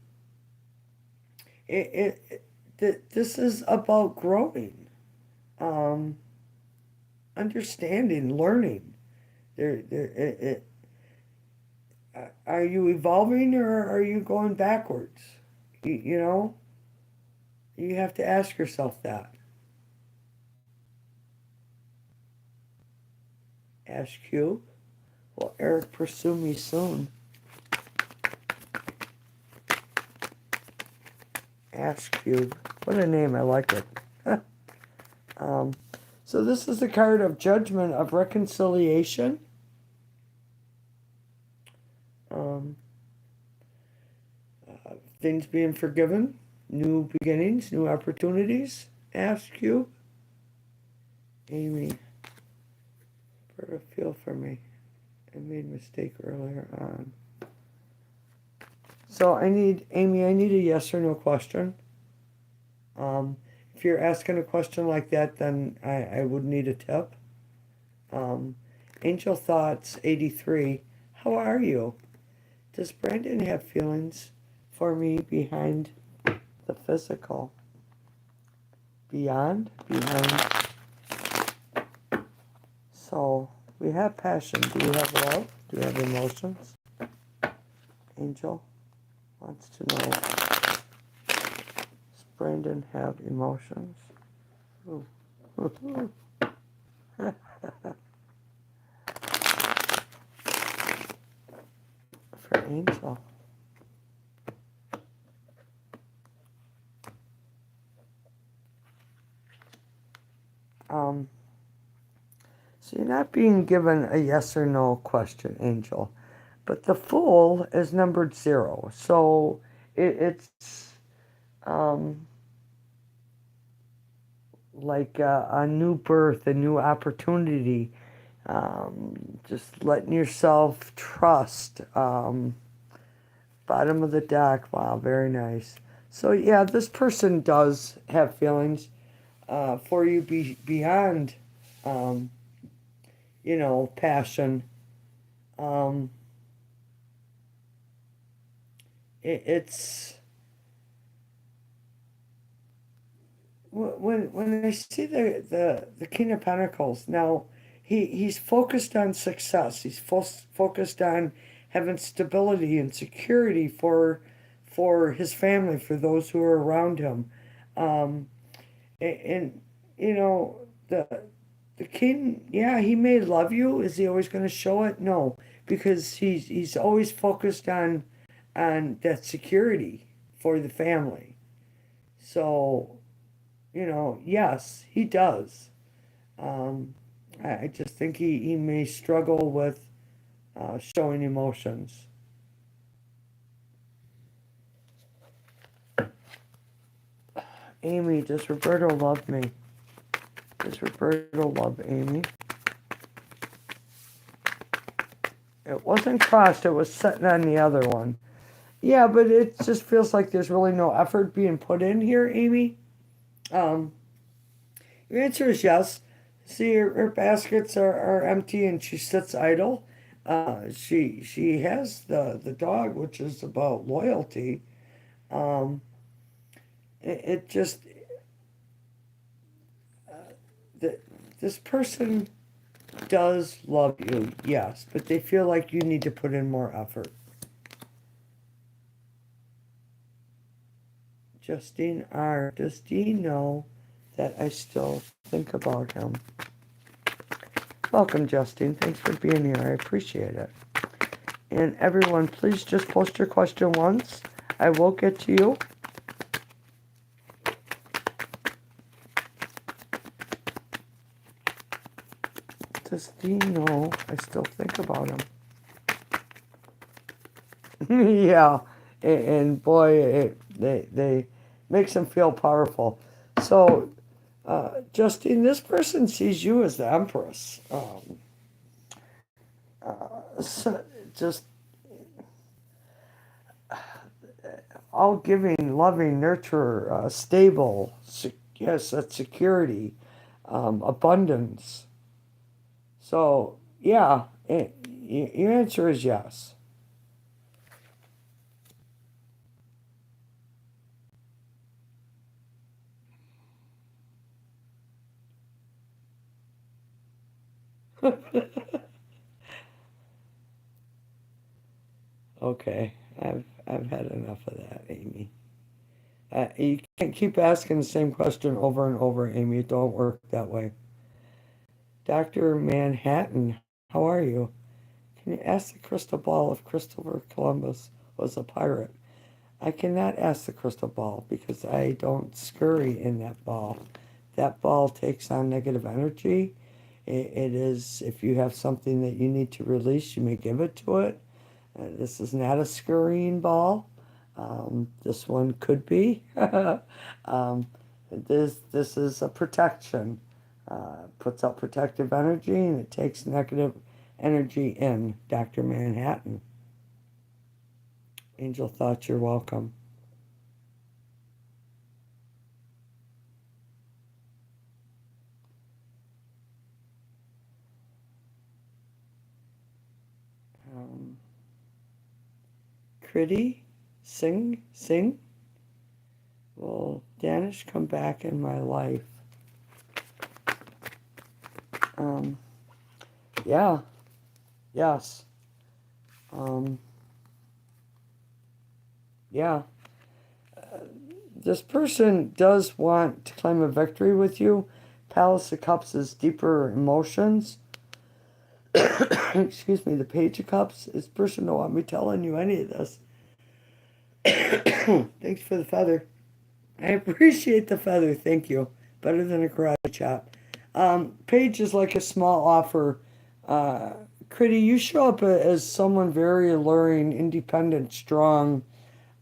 this is about growing, um, understanding, learning. Are you evolving or are you going backwards? You know, you have to ask yourself that. Ask Cube. Will Eric pursue me soon? Ask Cube. What a name. I like it. um, so this is the card of judgment, of reconciliation. Um, things being forgiven. New beginnings. New opportunities. Ask Cube. Amy. For a feel for me. I made a mistake earlier on. So Amy, I need a yes or no question. If you're asking a question like that, then I would need a tip. Angel Thoughts 83. How are you? Does Brandon have feelings for me behind the physical? Behind? So we have passion. Do we have love? Do we have emotions? Angel wants to know, does Brandon have emotions? Ooh. For Angel. So you're not being given a yes or no question, Angel. But the Fool is numbered 0. So it's like a new birth, a new opportunity. Just letting yourself trust. Bottom of the deck. Wow, very nice. So yeah, this person does have feelings for you beyond, passion. Um, it's when I see the King of Pentacles now, he's focused on success. He's focused on having stability and security for his family, for those who are around him. Um, and the king, yeah, he may love you. Is he always going to show it? No, because he's always focused on that security for the family. So, yes, he does. Um, I just think he may struggle with showing emotions. Amy, does Roberto love me? Does Roberto love Amy? It wasn't crossed, it was sitting on the other one. Yeah, but it just feels like there's really no effort being put in here, Amy. Um, your answer is yes. See, her baskets are empty and she sits idle. She has the dog, which is about loyalty. Um, it just the, this person does love you, yes, but they feel like you need to put in more effort. Justine R. Does Dean know that I still think about him? Welcome, Justine. Thanks for being here. I appreciate it. And everyone, please just post your question once. I will get to you. Does Dean know I still think about him? Yeah, and boy, they makes them feel powerful. So, Justine, this person sees you as the Empress. So just all giving, loving, nurturer, stable, yes, that's security, abundance. So, yeah, your answer is yes. Okay, I've had enough of that, Amy. You can't keep asking the same question over and over, Amy. It don't work that way. Dr. Manhattan, how are you? Can you ask the crystal ball if Christopher Columbus was a pirate? I cannot ask the crystal ball because I don't scurry in that ball. That ball takes on negative energy. It is, if you have something that you need to release, you may give it to it. This is not a scurrying ball. This one could be. This is a protection. Puts out protective energy and it takes negative energy in. Dr. Manhattan. Angel thoughts, you're welcome. Um, Critty, sing. Will Danish come back in my life? Um, yeah, yes. Um, yeah. This person does want to claim a victory with you. Palace of Cups is deeper emotions. Excuse me, the Page of Cups. This person don't want me telling you any of this. Thanks for the feather. I appreciate the feather. Thank you. Better than a karate chop. Page is like a small offer. Uh, Critty, you show up as someone very alluring, independent, strong,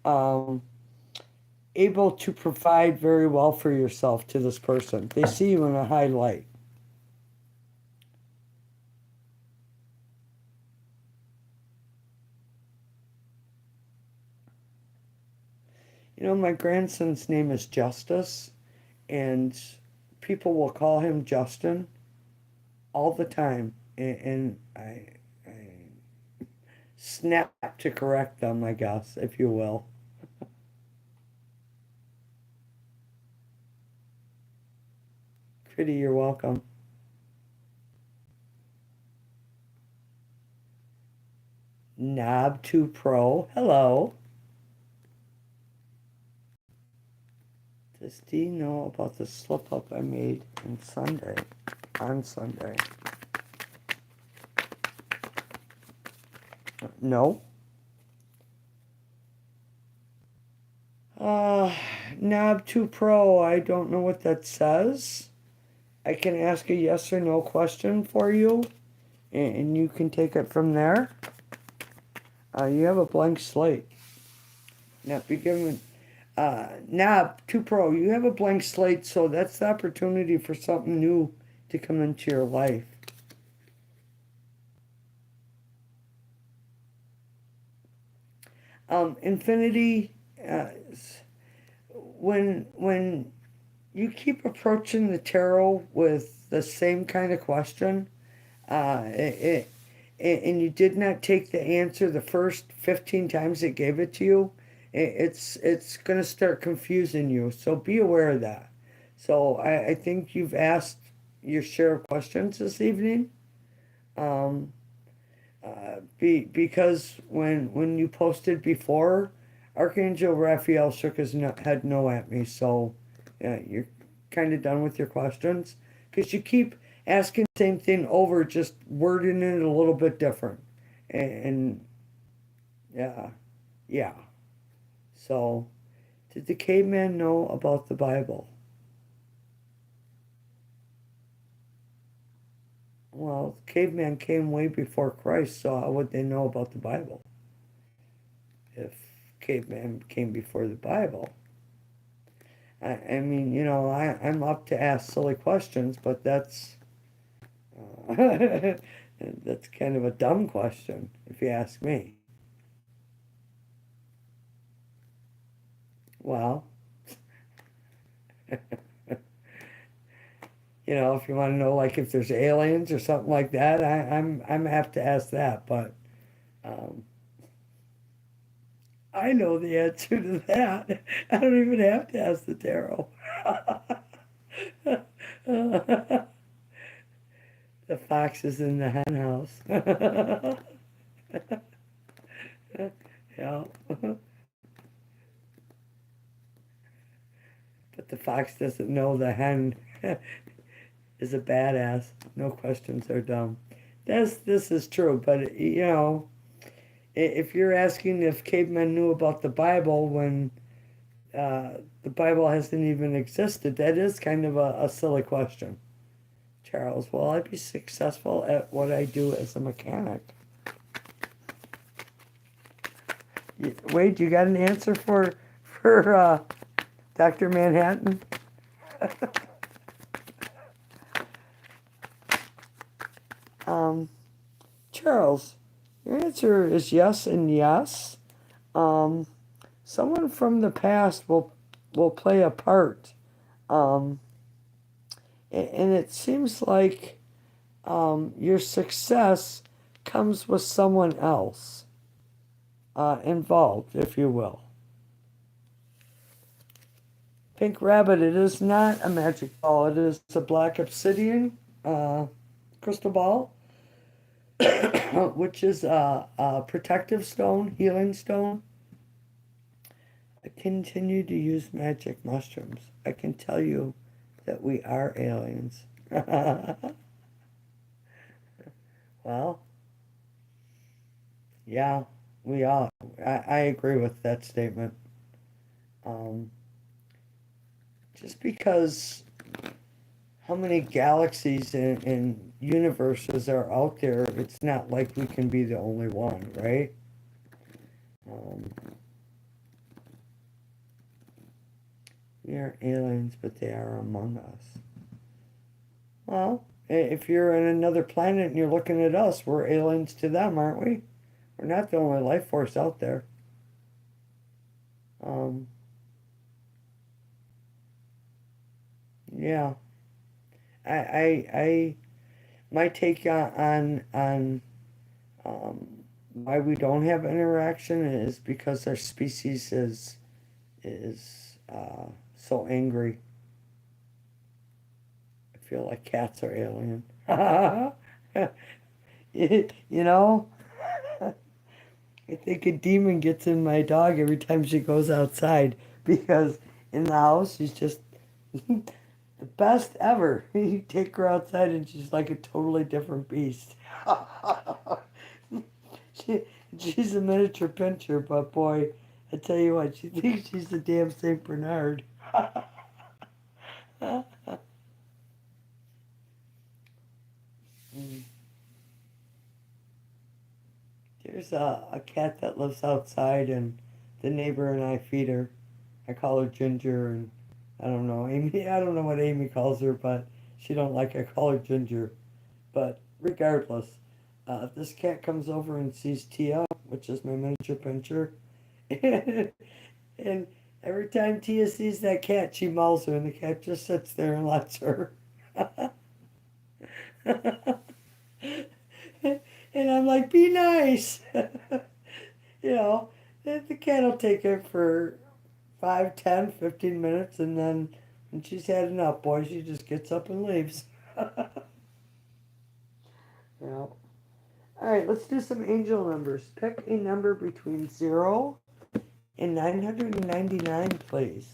um, able to provide very well for yourself to this person. They see you in a high light. You know, my grandson's name is Justice, and people will call him Justin all the time. And I snap to correct them, I guess, if you will. Critty, you're welcome. Knob2 Pro, hello. Does Dee know about the slip up I made on Sunday? No. Uh, Knob2 Pro, I don't know what that says. I can ask a yes or no question for you, and you can take it from there. You have a blank slate. Not be given. Knob2 Pro, you have a blank slate, so that's the opportunity for something new to come into your life. Infinity, uh, when you keep approaching the tarot with the same kind of question, and you did not take the answer the first 15 times it gave it to you, it's going to start confusing you. So be aware of that. So I think you've asked your share of questions this evening. Um, because when you posted before, Archangel Raphael shook his head no at me. So you're kind of done with your questions because you keep asking the same thing over, just wording it a little bit different. And yeah, yeah. So did the caveman know about the Bible? Well, caveman came way before Christ, so how would they know about the Bible if caveman came before the Bible? I mean, you know, I'm up to ask silly questions, but that's And that's kind of a dumb question, if you ask me. Well, if you want to know, like, if there's aliens or something like that, I'm apt to ask that. But um, I know the answer to that. I don't even have to ask the tarot. The fox is in the hen house. Yeah. But the fox doesn't know the hen is a badass. No questions are dumb. This is true, but if you're asking if cavemen knew about the Bible when the Bible hasn't even existed, that is kind of a silly question. Charles, will I be successful at what I do as a mechanic? Wait, you got an answer for Dr. Manhattan? um, Charles, your answer is yes and yes. Um, Someone from the past will play a part, um, and it seems like your success comes with someone else involved, if you will. Pink Rabbit, it is not a magic ball. It is a black obsidian uh, crystal ball, which is a protective stone, healing stone. I continue to use magic mushrooms. I can tell you that we are aliens. Well, yeah, we are. I agree with that statement. Um, just because how many galaxies and universes are out there, it's not like we can be the only one, right? Um, we are aliens, but they are among us. Well, if you're in another planet and you're looking at us, we're aliens to them, aren't we? We're not the only life force out there. Um, yeah, I my take on why we don't have interaction is because our species is so angry. I feel like cats are alien. You know, I think a demon gets in my dog every time she goes outside because in the house she's just the best ever. You take her outside and she's like a totally different beast. she, she's a miniature pincher, but boy, I tell you what, she thinks she's the damn Saint Bernard. There's a cat that lives outside, and the neighbor and I feed her. I call her Ginger, and I don't know Amy. I don't know what Amy calls her, but she don't like I call her Ginger. But regardless, this cat comes over and sees Tia, which is my miniature pincher, and every time Tia sees that cat, she mauls her, and the cat just sits there and lets her. And I'm like, be nice. you know, the cat will take it for 5, 10, 15 minutes, and then when she's had enough, boy, she just gets up and leaves. you know. All right, let's do some angel numbers. Pick a number between 0 and 999, please.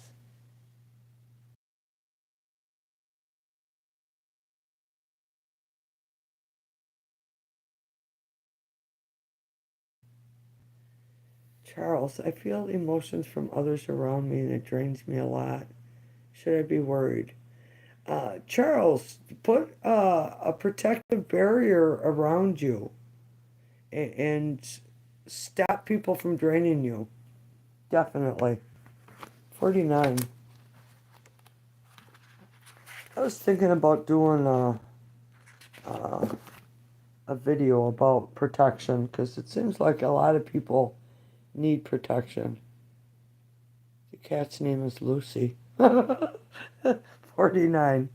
Charles, I feel emotions from others around me and it drains me a lot. Should I be worried? Charles, put a protective barrier around you and stop people from draining you. Definitely. 49. I was thinking about doing a a video about protection because it seems like a lot of people need protection. The cat's name is Lucy. 49.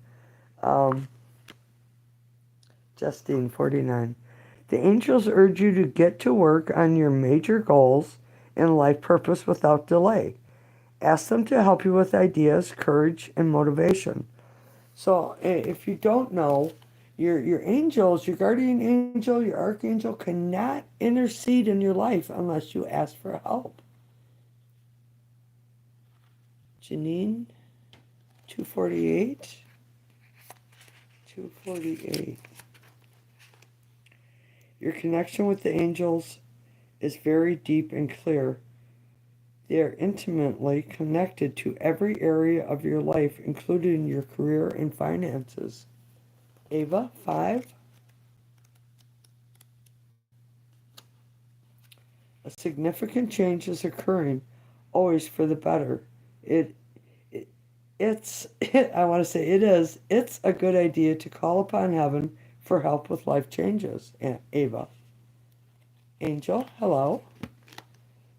Um, Justine, 49. The angels urge you to get to work on your major goals and life purpose without delay. Ask them to help you with ideas, courage, and motivation. So if you don't know, your angels, your guardian angel, your archangel cannot intercede in your life unless you ask for help. Janine, 248. 248. Your connection with the angels is very deep and clear. They are intimately connected to every area of your life, including your career and finances. Ava, 5. A significant change is occurring, always for the better. It, it it's I want to say it's a good idea to call upon heaven for help with life changes. Ava. Angel, hello.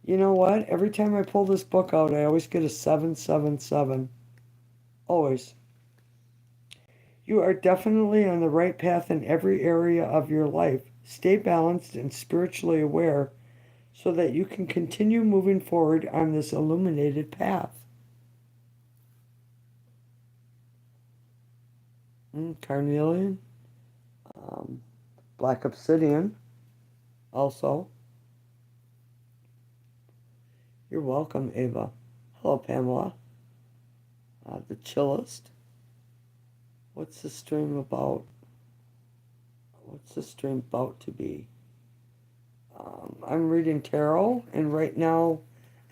You know what? Every time I pull this book out, I always get a 777. Always. You are definitely on the right path in every area of your life. Stay balanced and spiritually aware so that you can continue moving forward on this illuminated path. Carnelian, um, black obsidian, also. You're welcome, Ava. Hello, Pamela. The chillest. What's the stream about? What's the stream about to be? I'm reading tarot, and right now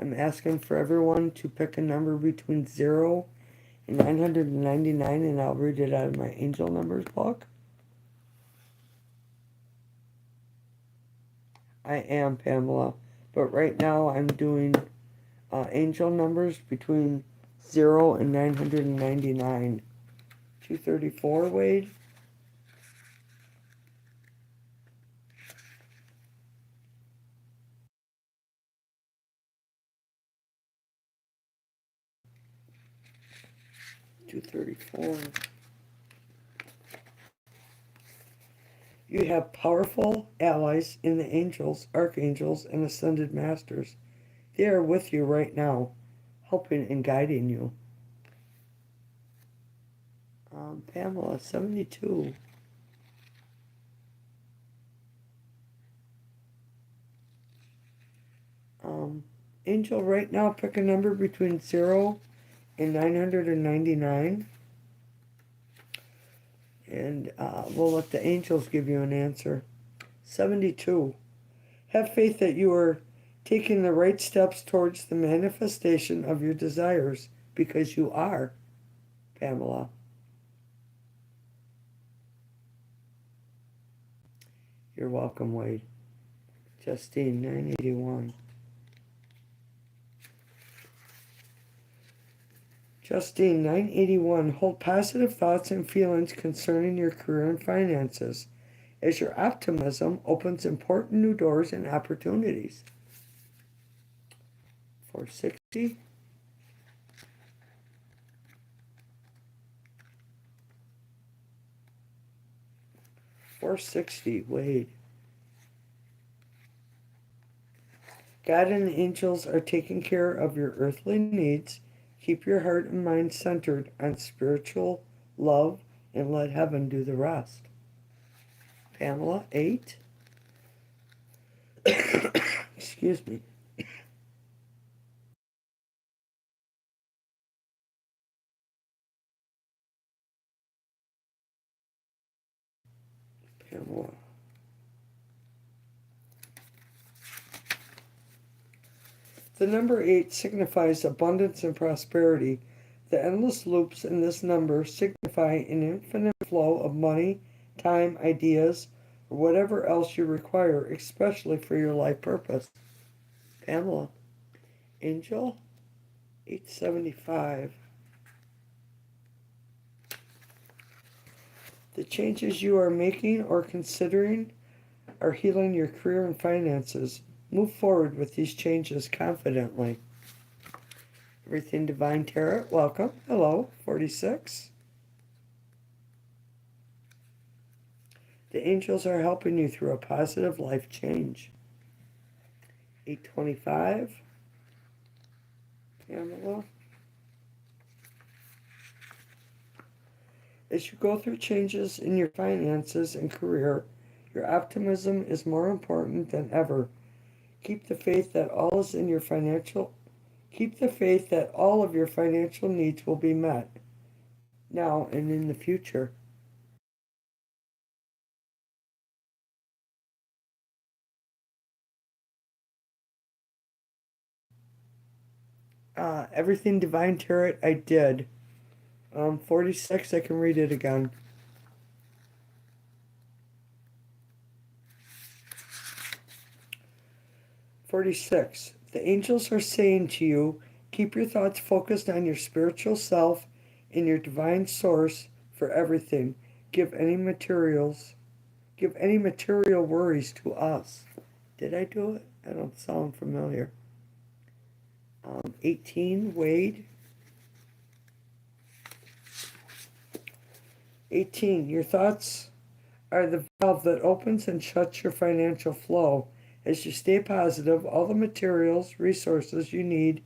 I'm asking for everyone to pick a number between 0 and 999, and I'll read it out of my angel numbers book. I am, Pamela, but right now I'm doing angel numbers between 0 and 999. 234, Wade. $234. You have powerful allies in the angels, archangels, and ascended masters. They are with you right now, helping and guiding you. Pamela, 72. Angel, right now, pick a number between 0 and 999. And we'll let the angels give you an answer. 72. Have faith that you are taking the right steps towards the manifestation of your desires, because you are, Pamela. You're welcome, Wade. Justine, 981. Justine, 981. Hold positive thoughts and feelings concerning your career and finances, as your optimism opens important new doors and opportunities. 460. 460, Wade. God and the angels are taking care of your earthly needs. Keep your heart and mind centered on spiritual love and let heaven do the rest. Pamela, 8. Excuse me. Pamela. The number 8 signifies abundance and prosperity. The endless loops in this number signify an infinite flow of money, time, ideas, or whatever else you require, especially for your life purpose. Pamela. Angel, 875. The changes you are making or considering are healing your career and finances. Move forward with these changes confidently. Everything Divine Tarot, welcome. Hello, 46. The angels are helping you through a positive life change. 825. Pamela. As you go through changes in your finances and career, your optimism is more important than ever. Keep the faith that all is in your financial Keep the faith that all of your financial needs will be met now and in the future. Everything Divine Tarot I did. 46, I can read it again. 46. The angels are saying to you, keep your thoughts focused on your spiritual self and your divine source for everything. Give any material worries to us. Did I do it? I don't sound familiar. 18, Wade. 18. Your thoughts are the valve that opens and shuts your financial flow. As you stay positive, all the materials, resources you need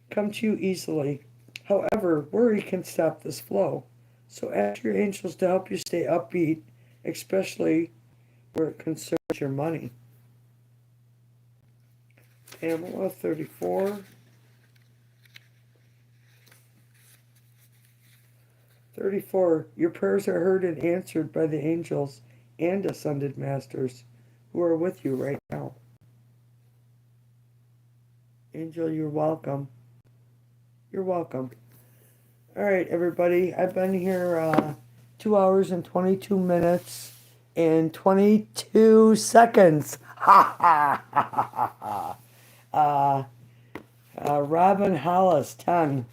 come to you easily. However, worry can stop this flow. So ask your angels to help you stay upbeat, especially where it concerns your money. Pamela, 34. 34. Your prayers are heard and answered by the angels and ascended masters who are with you right now. Angel, you're welcome. You're welcome. All right, everybody. I've been here 2 hours and 22 minutes and 22 seconds. Ha ha ha ha ha. Robin Hollis, 10.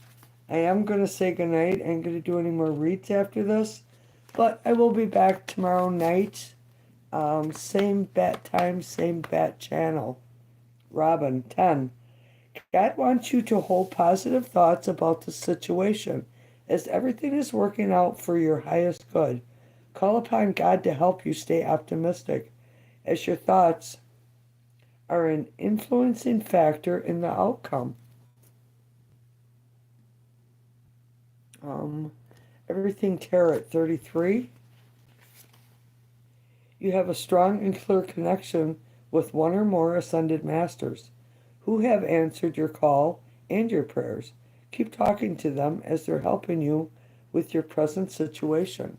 I am going to say goodnight. I ain't going to do any more reads after this, but I will be back tomorrow night. Same bat time, same bat channel. Robin, 10. God wants you to hold positive thoughts about the situation, as everything is working out for your highest good. Call upon God to help you stay optimistic, as your thoughts are an influencing factor in the outcome. Everything Tarot, 33. You have a strong and clear connection with one or more ascended masters who have answered your call and your prayers. Keep talking to them as they're helping you with your present situation.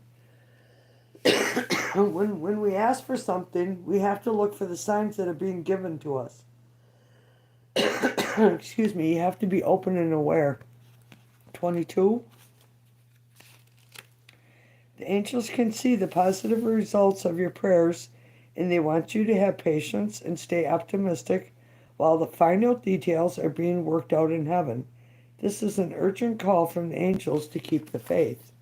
When we ask for something, we have to look for the signs that are being given to us. Excuse me, you have to be open and aware. 22. The angels can see the positive results of your prayers, and they want you to have patience and stay optimistic while the final details are being worked out in heaven. This is an urgent call from the angels to keep the faith.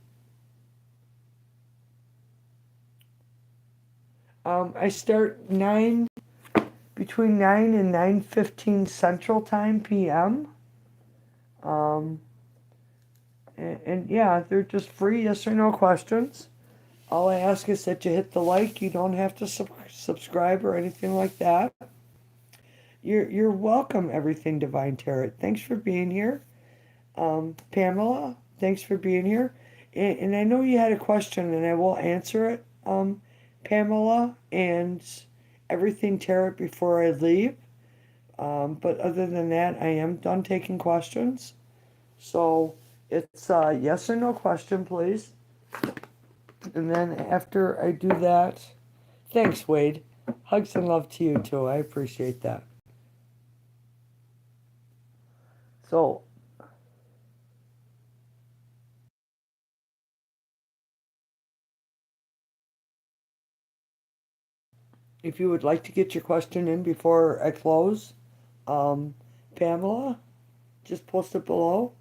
I start between 9 and 9:15 Central Time p.m. And yeah, they're just free yes or no questions. All I ask is that you hit the like. You don't have to subscribe or anything like that. You're welcome, Everything Divine Tarot. Thanks for being here. Pamela, thanks for being here. And I know you had a question, and I will answer it, Pamela, and Everything Tarot before I leave. But other than that, I am done taking questions. So it's a yes or no question, please. And then after I do that, thanks, Wade. Hugs and love to you, too. I appreciate that. So, if you would like to get your question in before I close, Pamela, just post it below.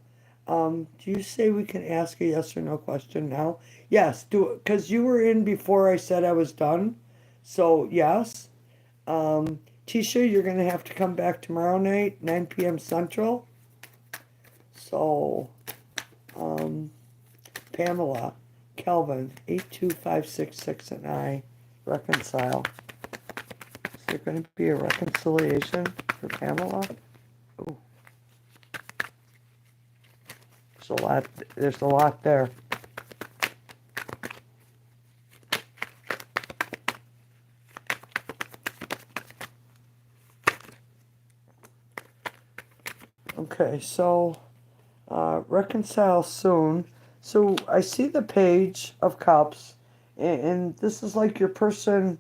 Do you say we can ask a yes or no question now? Yes, do it, because you were in before I said I was done. So, yes. Tisha, you're going to have to come back tomorrow night, 9 p.m. Central. So, um, Pamela, Kelvin, 82566 and I reconcile. Is there going to be a reconciliation for Pamela? Ooh, there's a lot there. Okay, so reconcile soon. So I see the Page of Cups, and this is like your person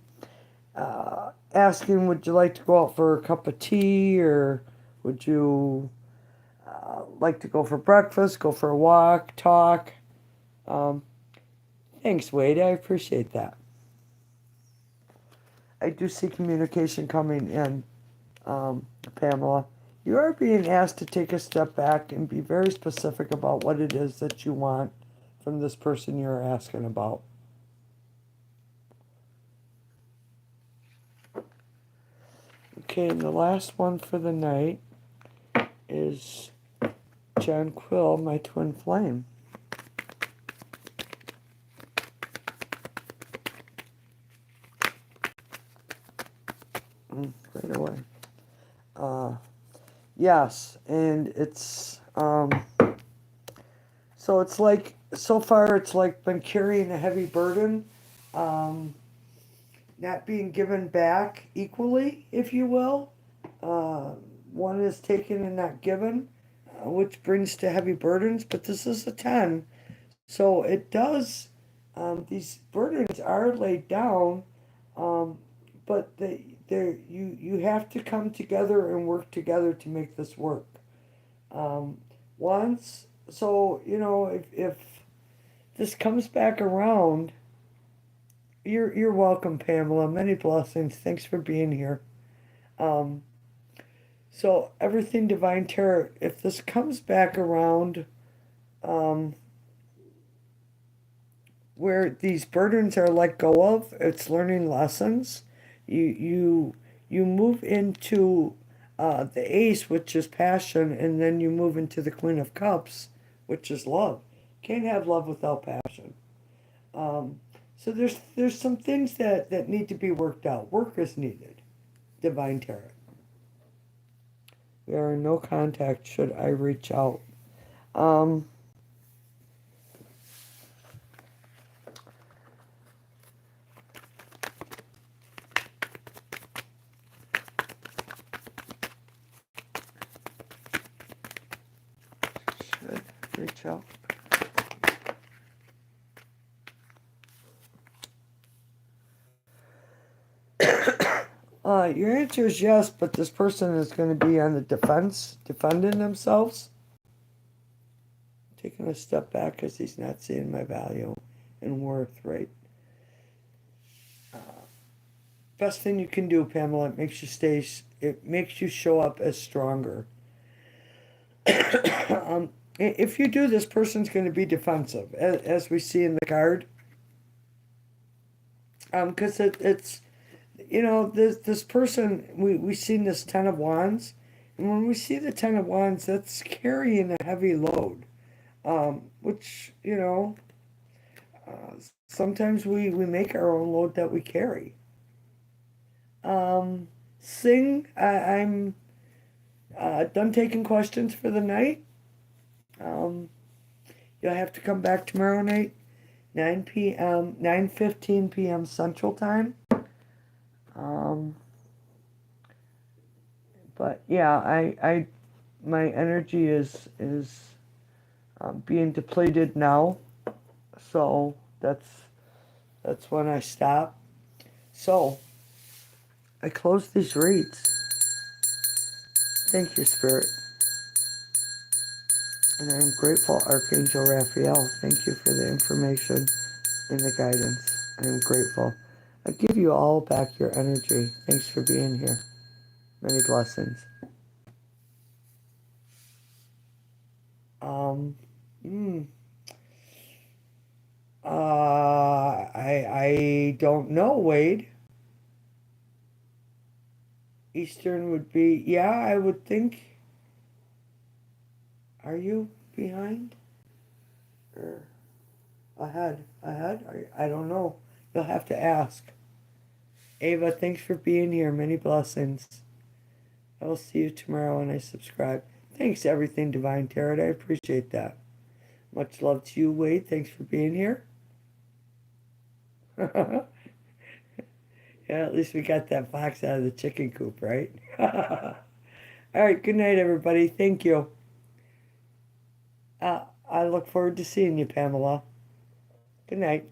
asking, would you like to go out for a cup of tea, or would you like to go for breakfast, go for a walk, talk? Um, Thanks, Wade. I appreciate that. I do see communication coming in, Pamela. You are being asked to take a step back and be very specific about what it is that you want from this person you're asking about. Okay, and the last one for the night is John Quill, my twin flame. Right away. Yes, and so it's like, so far it's like been carrying a heavy burden, um, not being given back equally, if you will. Uh, One is taken and not given, which brings to heavy burdens, but this is a 10. So it does, these burdens are laid down, um, but you have to come together and work together to make this work. Um, Once, so, if this comes back around, you're welcome, Pamela. Many blessings. Thanks for being here. Um, so everything Divine Tarot, if this comes back around, um, where these burdens are let go of, it's learning lessons. You move into the Ace, which is passion, and then you move into the Queen of Cups, which is love. Can't have love without passion. Um, so there's some things that need to be worked out. Work is needed. Divine Tarot. We are in no contact should I reach out. Um, should reach out. Your answer is yes, but this person is going to be on the defense, defending themselves. Taking a step back because he's not seeing my value and worth, right? Best thing you can do, Pamela, it makes you show up as stronger. If you do, this person's going to be defensive, as we see in the card. Because it's this person, we seen this Ten of Wands, and when we see the Ten of Wands, that's carrying a heavy load, which uh, sometimes we make our own load that we carry. Sing, I'm done taking questions for the night. um, you'll have to come back tomorrow night, 9 p.m., 9:15 p.m. Central Time. um, but yeah, my energy is being depleted now, so that's when I stop. So I close these reads. Thank you, Spirit, and I am grateful, Archangel Raphael. Thank you for the information and the guidance. I am grateful. I give you all back your energy. Thanks for being here. Many blessings. Um, mm, I don't know, Wade. Eastern would be, yeah, I would think. Are you behind? Or ahead? Ahead? I don't know. You'll have to ask. Ava, thanks for being here. Many blessings. I will see you tomorrow when I subscribe. Thanks, Everything Divine Tarot. I appreciate that. Much love to you, Wade. Thanks for being here. Yeah, at least we got that fox out of the chicken coop, right? All right, good night, everybody. Thank you. I look forward to seeing you, Pamela. Good night.